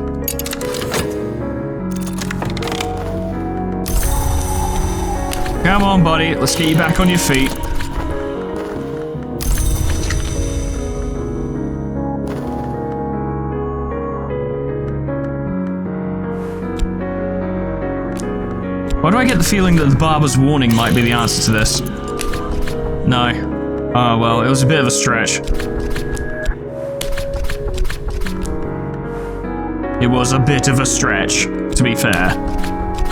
Come on, buddy. Let's get you back on your feet. Why do I get the feeling that the barber's warning might be the answer to this? No. Oh, well, it was a bit of a stretch. It was a bit of a stretch, to be fair.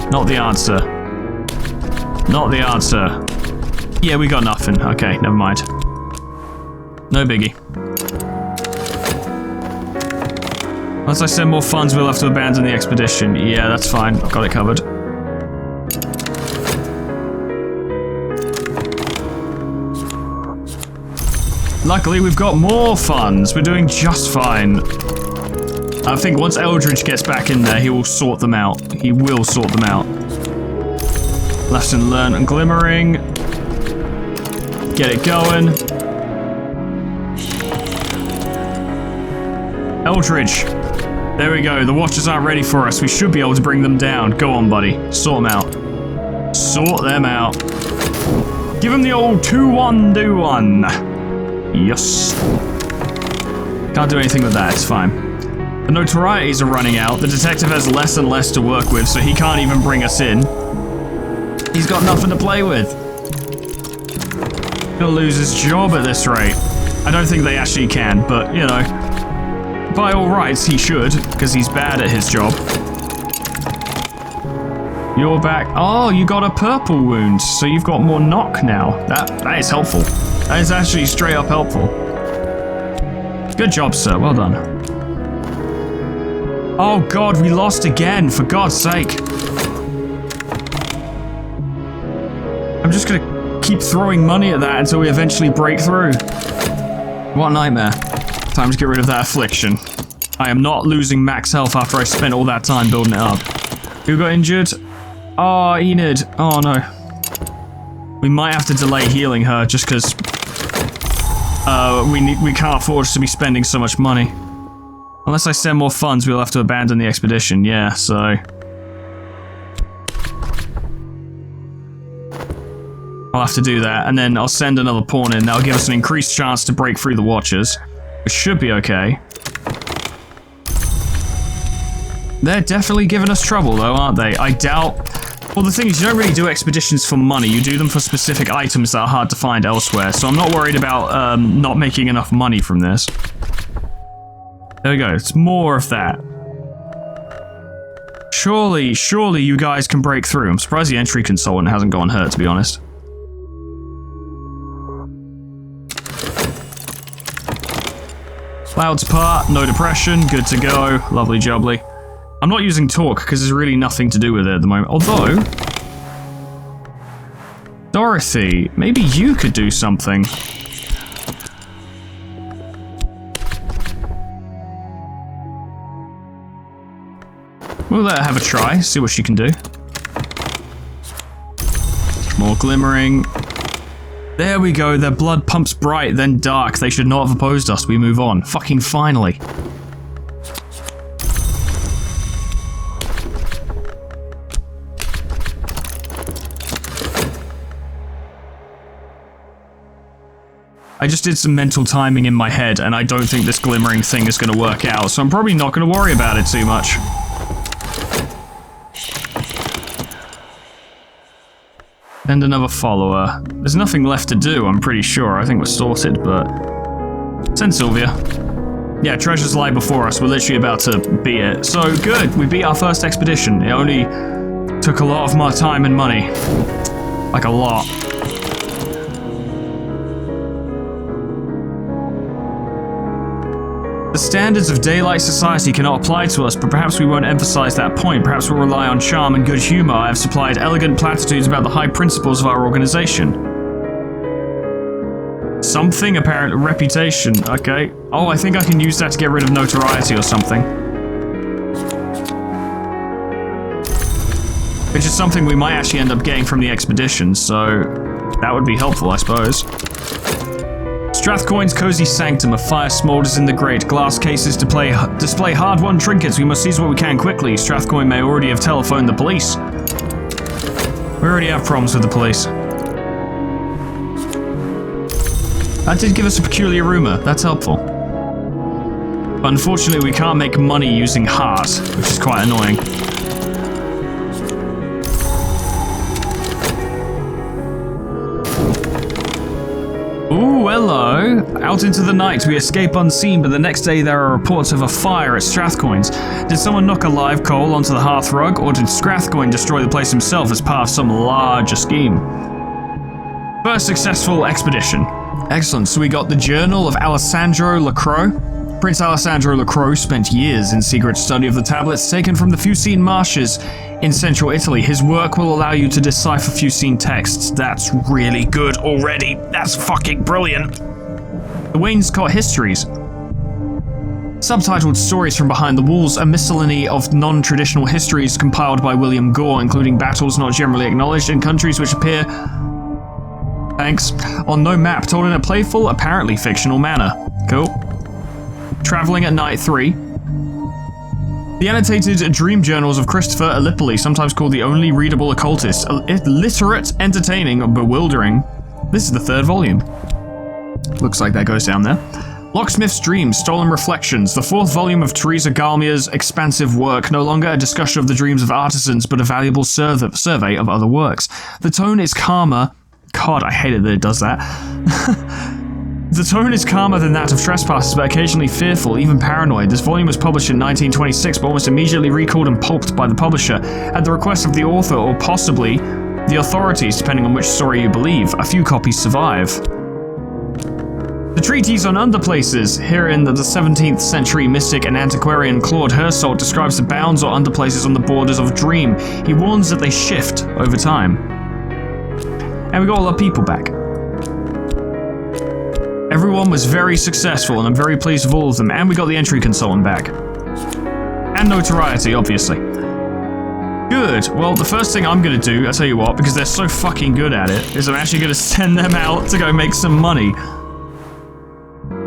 Not the answer. Not the answer. Yeah, we got nothing. Okay, never mind. No biggie. Once I send more funds, we'll have to abandon the expedition. Yeah, that's fine. I've got it covered. Luckily, we've got more funds. We're doing just fine. I think once Eldridge gets back in there, he will sort them out. He will sort them out. Lesson learned and glimmering. Get it going. Eldridge. There we go. The watchers aren't ready for us. We should be able to bring them down. Go on, buddy. Sort them out. Sort them out. Give them the old 2-1 do one. Yes. Can't do anything with that. It's fine. The notorieties are running out. The detective has less and less to work with, so he can't even bring us in. He's got nothing to play with. He'll lose his job at this rate. I don't think they actually can, but, you know, by all rights, he should, because he's bad at his job. You're back. Oh, you got a purple wound, so you've got more knock now. That is helpful. That is actually straight up helpful. Good job, sir. Well done. Oh god, we lost again, for God's sake. I'm just gonna keep throwing money at that until we eventually break through. What a nightmare. Time to get rid of that affliction. I am not losing max health after I spent all that time building it up. Who got injured? Oh, Enid. Oh no. We might have to delay healing her just because we can't afford to be spending so much money. Unless I send more funds, we'll have to abandon the expedition. Yeah, so I'll have to do that, and then I'll send another pawn in. That'll give us an increased chance to break through the watchers, which should be okay. They're definitely giving us trouble, though, aren't they? I doubt. Well, the thing is, you don't really do expeditions for money. You do them for specific items that are hard to find elsewhere. So I'm not worried about not making enough money from this. There we go. It's more of that. Surely you guys can break through. I'm surprised the entry consultant hasn't gone hurt, to be honest. Clouds apart, no depression, good to go. Lovely jubbly. I'm not using talk because there's really nothing to do with it at the moment. Although, Dorothy, maybe you could do something. We'll let her have a try, see what she can do. More glimmering. There we go, their blood pumps bright, then dark. They should not have opposed us. We move on. Fucking finally. I just did some mental timing in my head, and I don't think this glimmering thing is going to work out, so I'm probably not going to worry about it too much. And another follower. There's nothing left to do, I'm pretty sure. I think we're sorted, but... Send Sylvia. Yeah, treasures lie before us. We're literally about to beat it. So, good. We beat our first expedition. It only took a lot of my time and money. Like, a lot. The standards of daylight society cannot apply to us, but perhaps we won't emphasize that point. Perhaps we'll rely on charm and good humor. I have supplied elegant platitudes about the high principles of our organization. Something, apparent reputation. Okay. Oh, I think I can use that to get rid of notoriety or something. which is something we might actually end up getting from the expedition, so that would be helpful, I suppose. Strathcoin's cozy sanctum, a fire smoulders in the grate. Glass cases display hard-won trinkets. We must seize what we can quickly. Strathcoin may already have telephoned the police. We already have problems with the police. That did give us a peculiar rumor. That's helpful. But unfortunately, we can't make money using heart, which is quite annoying. Ooh, hello. Out into the night, we escape unseen, but the next day there are reports of a fire at Strathcoin's. Did someone knock a live coal onto the hearth rug, or did Strathcoin destroy the place himself as part of some larger scheme? First successful expedition. Excellent, so we got the Journal of Alessandro Lacroix. Prince Alessandro Lacroix spent years in secret study of the tablets taken from the Fucine marshes in central Italy. His work will allow you to decipher Fucine texts. That's really good already. That's fucking brilliant. The Wainscott Histories. Subtitled Stories from Behind the Walls, a miscellany of non-traditional histories compiled by William Gore, including battles not generally acknowledged in countries which appear, thanks, on no map, told in a playful, apparently fictional manner. Cool. Traveling at Night 3. The annotated dream journals of Christopher Ellipoli, sometimes called the only readable occultist. Illiterate, entertaining, bewildering. This is the 3rd volume. Looks like that goes down there. Locksmith's Dreams, Stolen Reflections, the 4th volume of Teresa Galmia's expansive work, no longer a discussion of the dreams of artisans, but a valuable survey of other works. The tone is calmer. God, I hate it that it does that. The tone is calmer than that of Trespassers, but occasionally fearful, even paranoid. This volume was published in 1926, but almost immediately recalled and pulped by the publisher, at the request of the author, or possibly the authorities, depending on which story you believe. A few copies survive. The Treatise on Underplaces. Herein, the 17th century mystic and antiquarian Claude Hersault describes the bounds or underplaces on the borders of dream. He warns that they shift over time. And we got all our people back. Everyone was very successful, and I'm very pleased with all of them, and we got the entry consultant back. And notoriety, obviously. Good. Well, the first thing I'm gonna do, I'll tell you what, because they're so fucking good at it, is I'm actually gonna send them out to go make some money.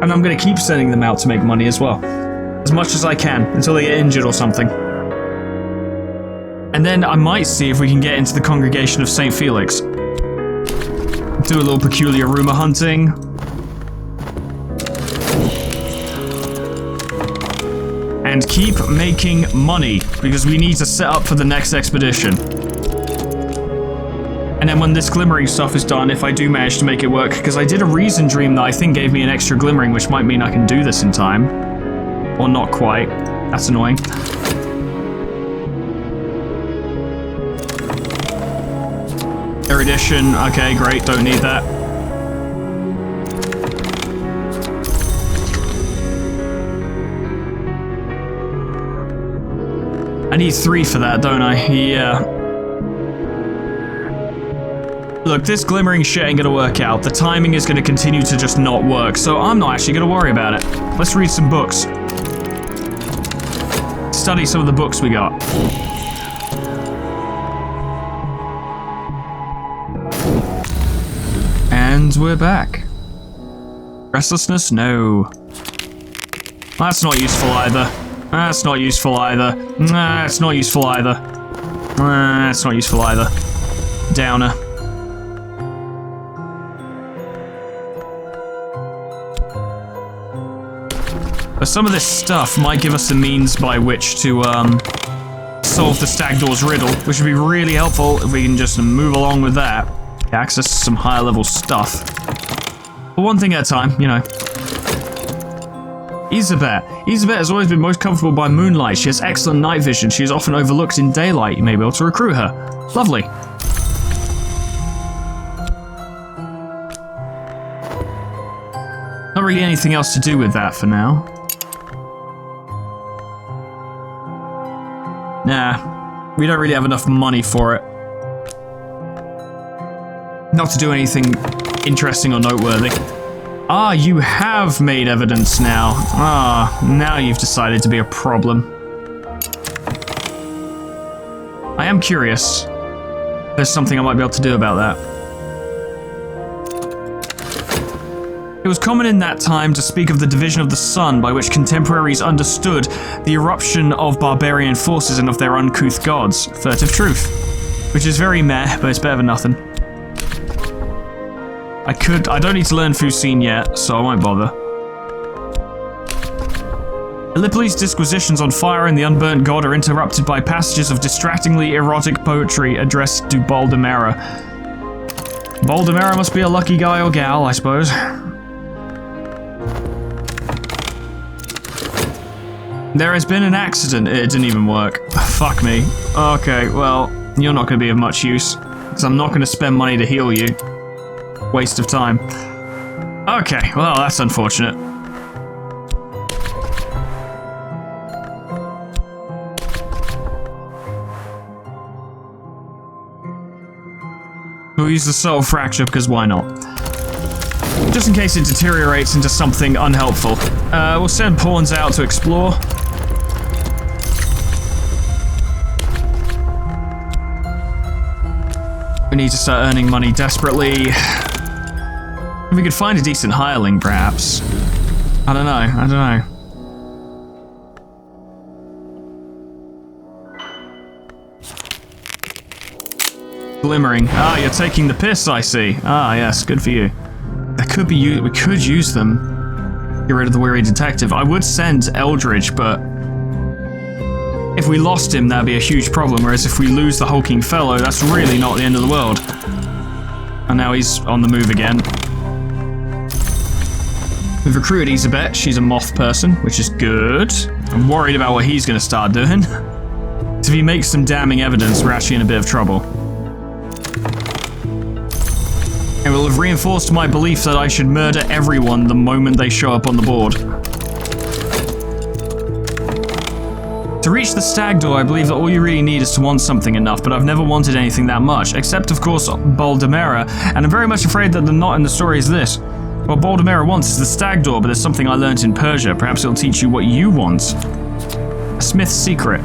And I'm gonna keep sending them out to make money as well. As much as I can, until they get injured or something. And then I might see if we can get into the congregation of St. Felix. Do a little peculiar rumor hunting. And keep making money, because we need to set up for the next expedition. And then when this glimmering stuff is done, if I do manage to make it work, because I did a reason dream that I think gave me an extra glimmering, which might mean I can do this in time. Or not quite. That's annoying. Erudition, okay, great, don't need that. I need 3 for that, don't I? Yeah. Look, this glimmering shit ain't gonna work out. The timing is gonna continue to just not work, so I'm not actually gonna worry about it. Let's read some books. Study some of the books we got. And we're back. Restlessness? No. That's not useful either. That's not useful either. Nah, it's not useful either. Nah, it's not useful either. Downer. But some of this stuff might give us the means by which to, solve the Stagdoor's riddle, which would be really helpful if we can just move along with that. Access to some higher level stuff. But one thing at a time, you know. Isabet. Isabet has always been most comfortable by moonlight. She has excellent night vision. She is often overlooked in daylight. You may be able to recruit her. Lovely. Not really anything else to do with that for now. Nah, we don't really have enough money for it. Not to do anything interesting or noteworthy. Ah, you have made evidence now. Ah, now you've decided to be a problem. I am curious. There's something I might be able to do about that. It was common in that time to speak of the division of the sun, by which contemporaries understood the eruption of barbarian forces and of their uncouth gods. Furtive truth. Which is very meh, but it's better than nothing. I don't need to learn Fusine yet, so I won't bother. Gallipoli's disquisitions on fire and the unburnt god are interrupted by passages of distractingly erotic poetry addressed to Baldemera. Baldemera must be a lucky guy or gal, I suppose. There has been an accident. It didn't even work. Fuck me. Okay, well, you're not going to be of much use, because I'm not going to spend money to heal you. Waste of time. Okay, well, that's unfortunate. We'll use the soul fracture, because why not? Just in case it deteriorates into something unhelpful. We'll send pawns out to explore. We need to start earning money desperately. If we could find a decent hireling, perhaps. I don't know. Glimmering. Ah, you're taking the piss, I see. Ah, yes, good for you. That could be we could use them. Get rid of the weary detective. I would send Eldridge, but if we lost him, that'd be a huge problem, whereas if we lose the hulking fellow, that's really not the end of the world. And now he's on the move again. We've recruited Isabet. She's a moth person, which is good. I'm worried about what he's going to start doing. If he makes some damning evidence, we're actually in a bit of trouble. It will have reinforced my belief that I should murder everyone the moment they show up on the board. To reach the stag door, I believe that all you really need is to want something enough, but I've never wanted anything that much, except of course Baldemera, and I'm very much afraid that the knot in the story is this. What Baldemera wants is the stag door, but there's something I learnt in Persia. Perhaps it'll teach you what you want. A smith's secret.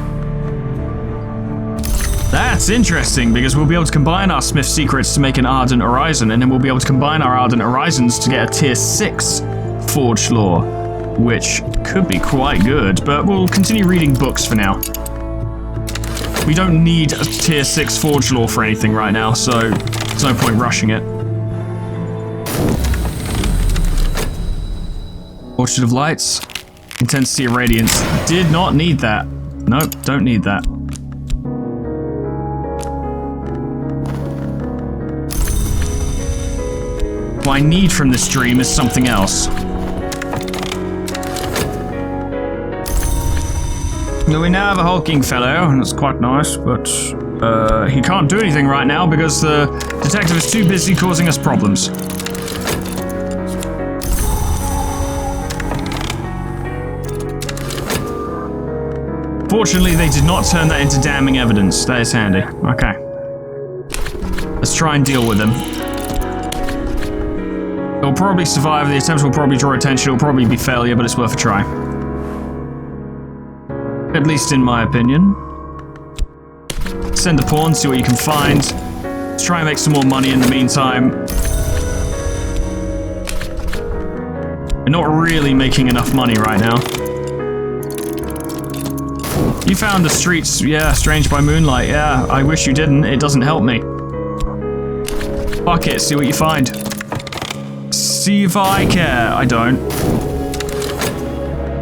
That's interesting, because we'll be able to combine our smith secrets to make an Ardent Horizon, and then we'll be able to combine our Ardent Horizons to get a tier 6 Forged Lore, which could be quite good, but we'll continue reading books for now. We don't need a tier 6 Forged Lore for anything right now, so there's no point rushing it. Orchard of Lights. Intensity of Radiance. Did not need that. Nope, don't need that. What I need from this dream is something else. Now we now have a hulking fellow, and that's quite nice, but he can't do anything right now because the detective is too busy causing us problems. Fortunately, they did not turn that into damning evidence. That is handy. Okay. Let's try and deal with him. He'll probably survive, the attempt will probably draw attention, it'll probably be failure, but it's worth a try. At least in my opinion. Send a pawn, see what you can find. Let's try and make some more money in the meantime. We're not really making enough money right now. You found the streets, yeah, strange by moonlight, yeah, I wish you didn't, it doesn't help me. Fuck it, see what you find. See if I care. I don't.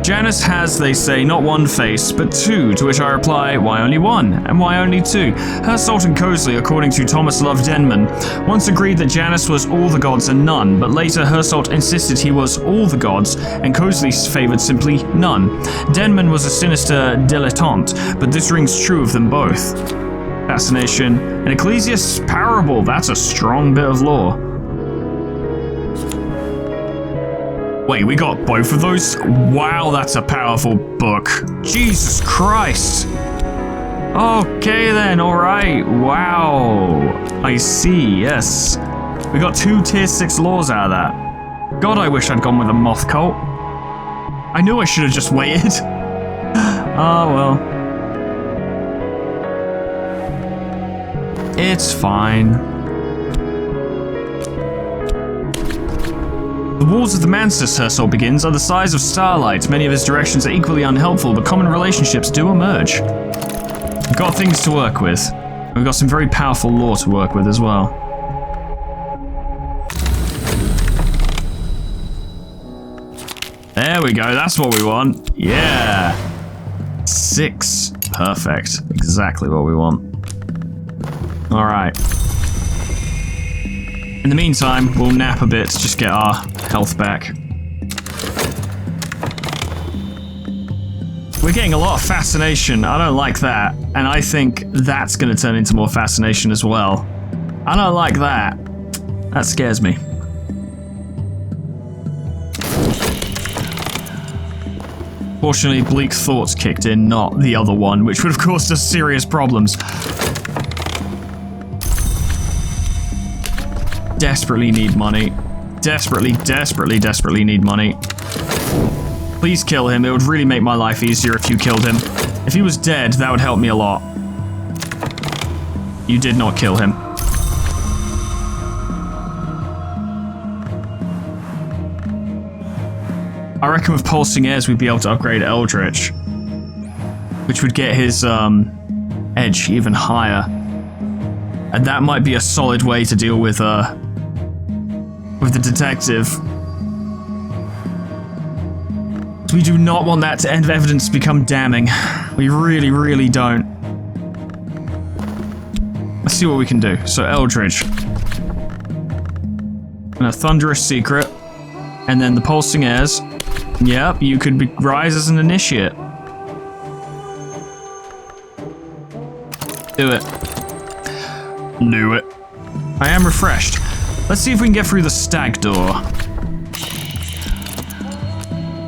Janice has, they say, not one face, but two, to which I reply, why only one? And why only two? Hersault and Cosley, according to Thomas Love Denman, once agreed that Janice was all the gods and none, but later Hersault insisted he was all the gods, and Cosley favoured simply none. Denman was a sinister dilettante, but this rings true of them both. Fascination. An Ecclesiastes parable, that's a strong bit of lore. Wait, we got both of those? Wow, that's a powerful book. Jesus Christ. Okay then, alright. Wow. I see, yes. We got 2 tier 6 laws out of that. God, I wish I'd gone with a moth cult. I knew I should have just waited. Ah, well. It's fine. The walls of the Mansus, Hersol begins, are the size of starlight. Many of his directions are equally unhelpful, but common relationships do emerge. We've got things to work with. We've got some very powerful lore to work with as well. There we go, that's what we want. Yeah. 6. Perfect. Exactly what we want. Alright. In the meantime, we'll nap a bit to just get our health back. We're getting a lot of fascination. I don't like that. And I think that's going to turn into more fascination as well. I don't like that. That scares me. Fortunately, bleak thoughts kicked in, not the other one, which would have caused us serious problems. Desperately need money. Desperately need money. Please kill him. It would really make my life easier if you killed him. If he was dead, that would help me a lot. You did not kill him. I reckon with pulsing airs we'd be able to upgrade Eldritch, which would get his edge even higher. And that might be a solid way to deal with the detective. We do not want that to end of evidence to become damning. We really don't. Let's see what we can do. So Eldritch. And a thunderous secret. And then the pulsing airs. Yep, you could rise as an initiate. Do it. Do it. I am refreshed. Let's see if we can get through the stag door.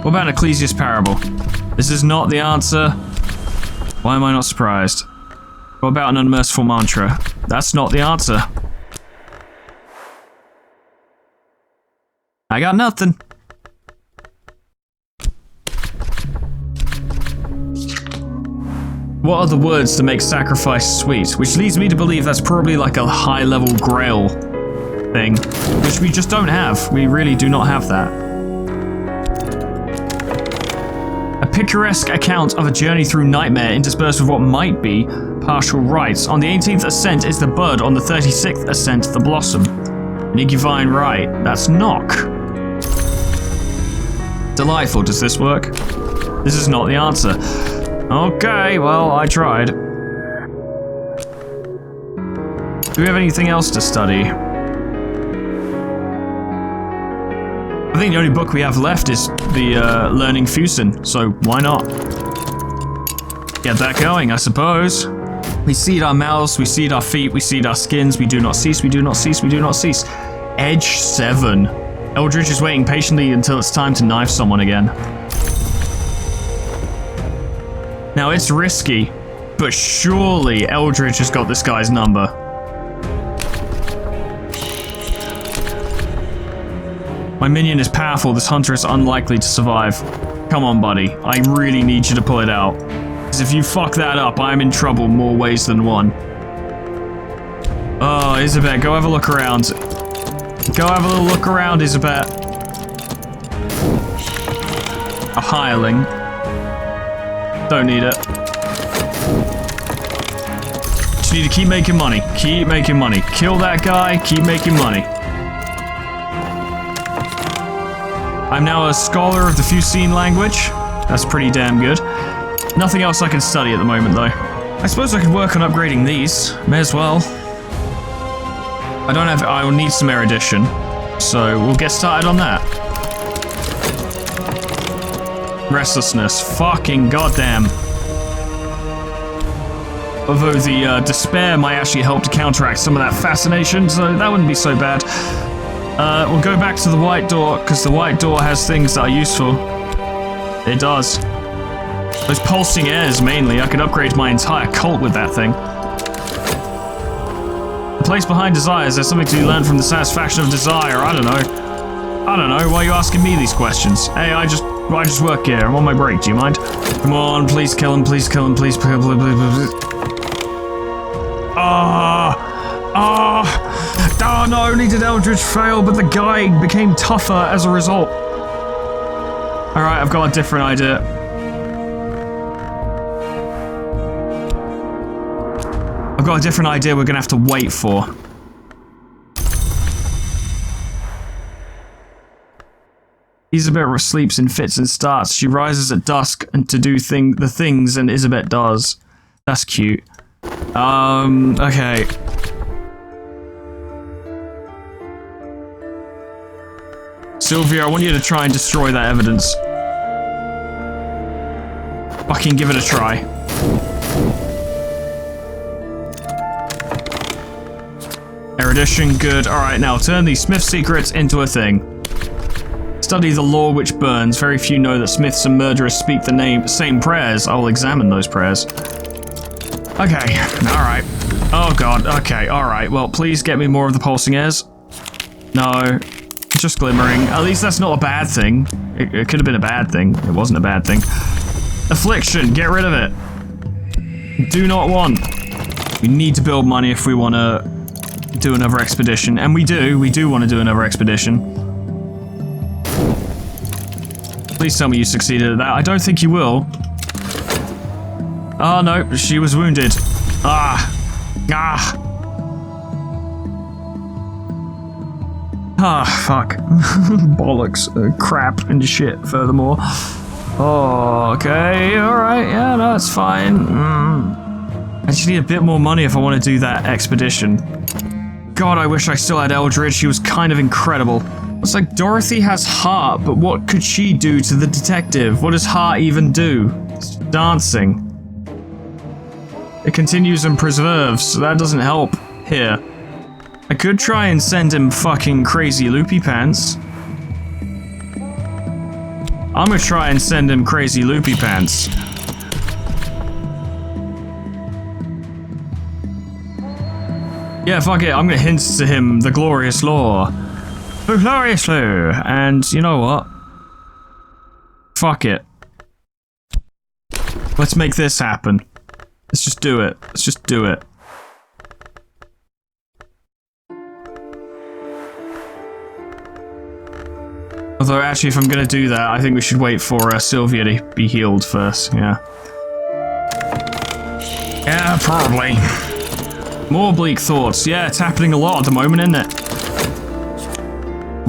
What about an Ecclesiast parable? This is not the answer. Why am I not surprised? What about an unmerciful mantra? That's not the answer. I got nothing. What are the words to make sacrifice sweet? Which leads me to believe that's probably like a high-level grail thing, which we just don't have. We really do not have that. A picturesque account of a journey through nightmare interspersed with what might be partial rites. On the 18th ascent is the bud, on the 36th ascent the blossom. Mcguffins right, that's knock. Delightful, does this work? This is not the answer. Okay, well, I tried. Do we have anything else to study? I think the only book we have left is the Learning Fusen, so why not? Get that going, I suppose. We seed our mouths, we seed our feet, we seed our skins, we do not cease, we do not cease, we do not cease. Edge 7. Eldritch is waiting patiently until it's time to knife someone again. Now, it's risky, but surely Eldritch has got this guy's number. My minion is powerful. This hunter is unlikely to survive. Come on, buddy. I really need you to pull it out. Because if you fuck that up, I'm in trouble more ways than one. Oh, Isabet, go have a look around. Go have a little look around, Isabet. A hireling. Don't need it. Just need to keep making money. Keep making money. Kill that guy, keep making money. I'm now a scholar of the Fusen language. That's pretty damn good. Nothing else I can study at the moment, though. I suppose I could work on upgrading these. May as well. I will need some erudition. So we'll get started on that. Restlessness. Fucking goddamn. Although the despair might actually help to counteract some of that fascination, so that wouldn't be so bad. We'll go back to the white door, because the white door has things that are useful. It does. Those pulsing airs, mainly. I could upgrade my entire cult with that thing. The place behind desires. There's something to be learned from the satisfaction of desire. I don't know. I don't know. Why are you asking me these questions? Hey, I just work here. I'm on my break. Do you mind? Come on, please kill him. Please kill him. Please kill him. Please. Ah! Oh, not only did Eldridge fail, but the guy became tougher as a result. Alright, I've got a different idea. I've got a different idea we're gonna have to wait for. Isabel sleeps in fits and starts. She rises at dusk and to do the things and Isabel does. That's cute. Okay. Sylvia, I want you to try and destroy that evidence. Fucking give it a try. Erudition, good. Alright, now turn these Smith secrets into a thing. Study the law which burns. Very few know that Smiths and murderers speak the same prayers. I will examine those prayers. Okay, alright. Oh god, okay, alright. Well, please get me more of the pulsing airs. No. Just glimmering. At least that's not a bad thing. It could have been a bad thing. It wasn't a bad thing. Affliction, get rid of it. Do not want. We need to build money if we want to do another expedition. And we do want to do another expedition. Please tell me you succeeded at that. I don't think you will. Oh no, she was wounded. Ah. Ah, fuck. Bollocks. Crap and shit, furthermore. Oh, okay, alright, yeah, no, it's fine. I just need a bit more money if I want to do that expedition. God, I wish I still had Eldridge. She was kind of incredible. It's like Dorothy has heart, but what could she do to the detective? What does heart even do? It's dancing. It continues and preserves, so that doesn't help here. I could try and send him fucking crazy loopy pants. I'm gonna try and send him crazy loopy pants. Yeah, fuck it, I'm gonna hint to him the glorious law. The glorious law. And you know what? Fuck it. Let's make this happen. Let's just do it. Let's just do it. Although, actually, if I'm gonna do that, I think we should wait for Sylvia to be healed first, yeah. Yeah, probably. More bleak thoughts. Yeah, it's happening a lot at the moment, isn't it?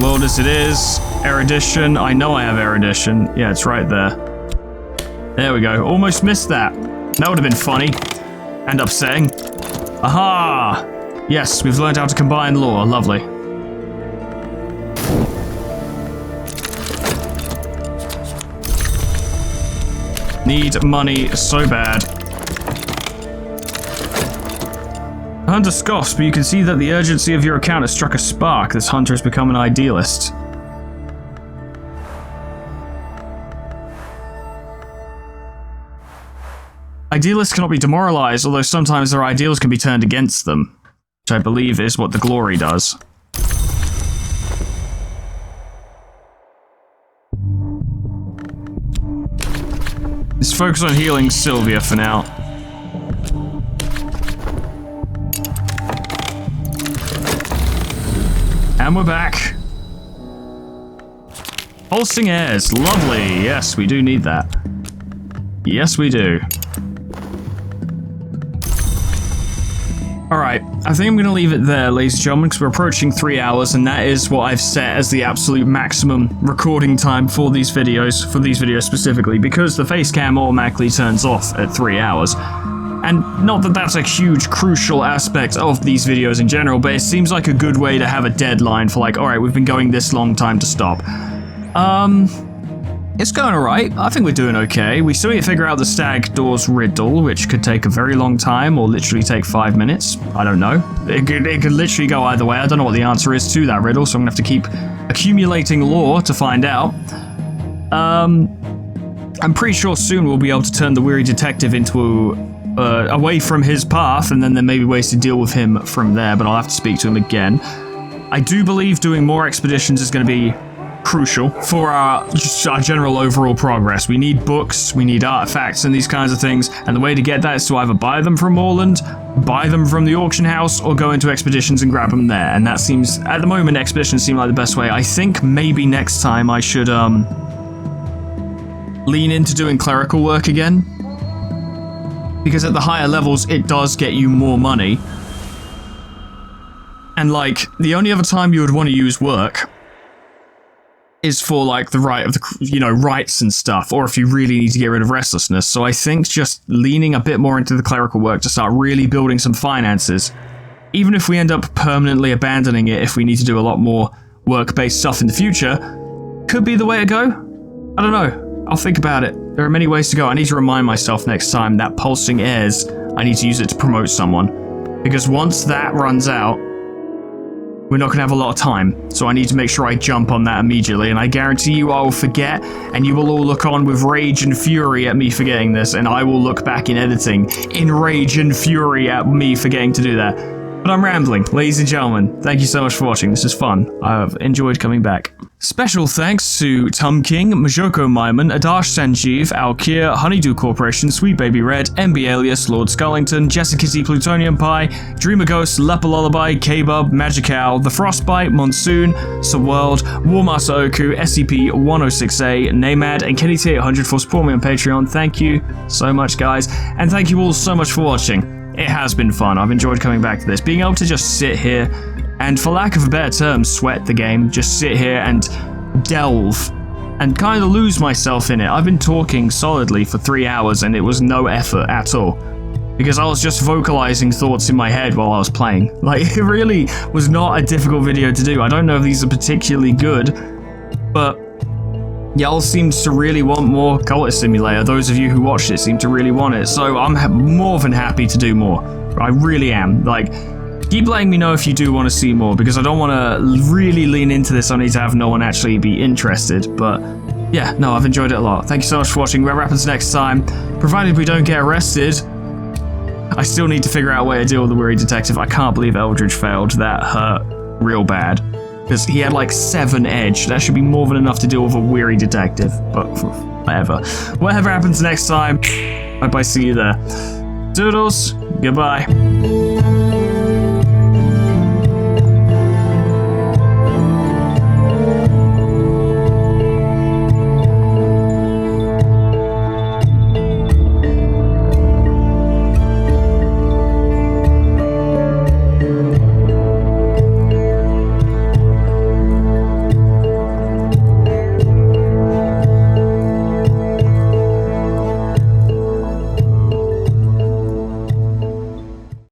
World as it is. Erudition. I know I have erudition. Yeah, it's right there. There we go. Almost missed that. That would have been funny. And upsetting. Aha! Yes, we've learned how to combine law. Lovely. Need money so bad. The hunter scoffs, but you can see that the urgency of your account has struck a spark. This hunter has become an idealist. Idealists cannot be demoralized, although sometimes their ideals can be turned against them, which I believe is what the glory does. Let's focus on healing Sylvia for now. And we're back. Pulsing airs, lovely. Yes, we do need that. Yes, we do. Alright, I think I'm going to leave it there, ladies and gentlemen, because we're approaching 3 hours, and that is what I've set as the absolute maximum recording time for these videos specifically, because the face cam automatically turns off at 3 hours. And not that that's a huge, crucial aspect of these videos in general, but it seems like a good way to have a deadline for like, alright, we've been going this long, time to stop. It's going alright. I think we're doing okay. We still need to figure out the stag doors riddle, which could take a very long time, or literally take 5 minutes. I don't know. It could literally go either way. I don't know what the answer is to that riddle, so I'm gonna have to keep accumulating lore to find out. I'm pretty sure soon we'll be able to turn the weary detective into away from his path, and then there may be ways to deal with him from there, but I'll have to speak to him again. I do believe doing more expeditions is going to be crucial for just our general overall progress. We need books, we need artifacts and these kinds of things, and the way to get that is to either buy them from Moreland, buy them from the auction house, or go into expeditions and grab them there. And that seems, at the moment, expeditions seem like the best way. I think maybe next time I should lean into doing clerical work again, because at the higher levels it does get you more money. And like, the only other time you would want to use work is for like the right of the, rights and stuff, or if you really need to get rid of restlessness. So I think just leaning a bit more into the clerical work to start really building some finances, even if we end up permanently abandoning it if we need to do a lot more work-based stuff in the future, could be the way to go. I don't know. I'll think about it. There are many ways to go. I need to remind myself next time that pulsing airs, I need to use it to promote someone, because once that runs out, we're not going to have a lot of time, so I need to make sure I jump on that immediately, and I guarantee you I will forget, and you will all look on with rage and fury at me forgetting this, and I will look back in editing in rage and fury at me forgetting to do that. But I'm rambling. Ladies and gentlemen, thank you so much for watching. This is fun. I've enjoyed coming back. Special thanks to Tum King, Majoko Myman, Adash Sanjeev, Alkir, Honeydew Corporation, Sweet Baby Red, MB Alias, Lord Scullington, Jessica Z Plutonium Pie, Dreamer Ghost, Leper Lullaby, K-Bub, Magical, The Frostbite, Monsoon, Subworld, Warmaster Oku, SCP-106A, Namad, and Kenny T800 for supporting me on Patreon. Thank you so much, guys, and thank you all so much for watching. It has been fun. I've enjoyed coming back to this. Being able to just sit here and, for lack of a better term, sweat the game. Just sit here and delve and kind of lose myself in it. I've been talking solidly for 3 hours and it was no effort at all, because I was just vocalizing thoughts in my head while I was playing. Like, it really was not a difficult video to do. I don't know if these are particularly good, but y'all seemed to really want more Cultist Simulator. Those of you who watched it seem to really want it, so I'm more than happy to do more. I really am. Like, keep letting me know if you do want to see more, because I don't want to really lean into this. I need to have no one actually be interested, but yeah, no, I've enjoyed it a lot. Thank you so much for watching. Whatever happens next time, provided we don't get arrested, I still need to figure out a way to deal with the Weary Detective. I can't believe Eldridge failed. That hurt real bad, because he had like 7 edge. That should be more than enough to deal with a Weary Detective, but whatever. Whatever happens next time, hope I see you there. Doodles, goodbye.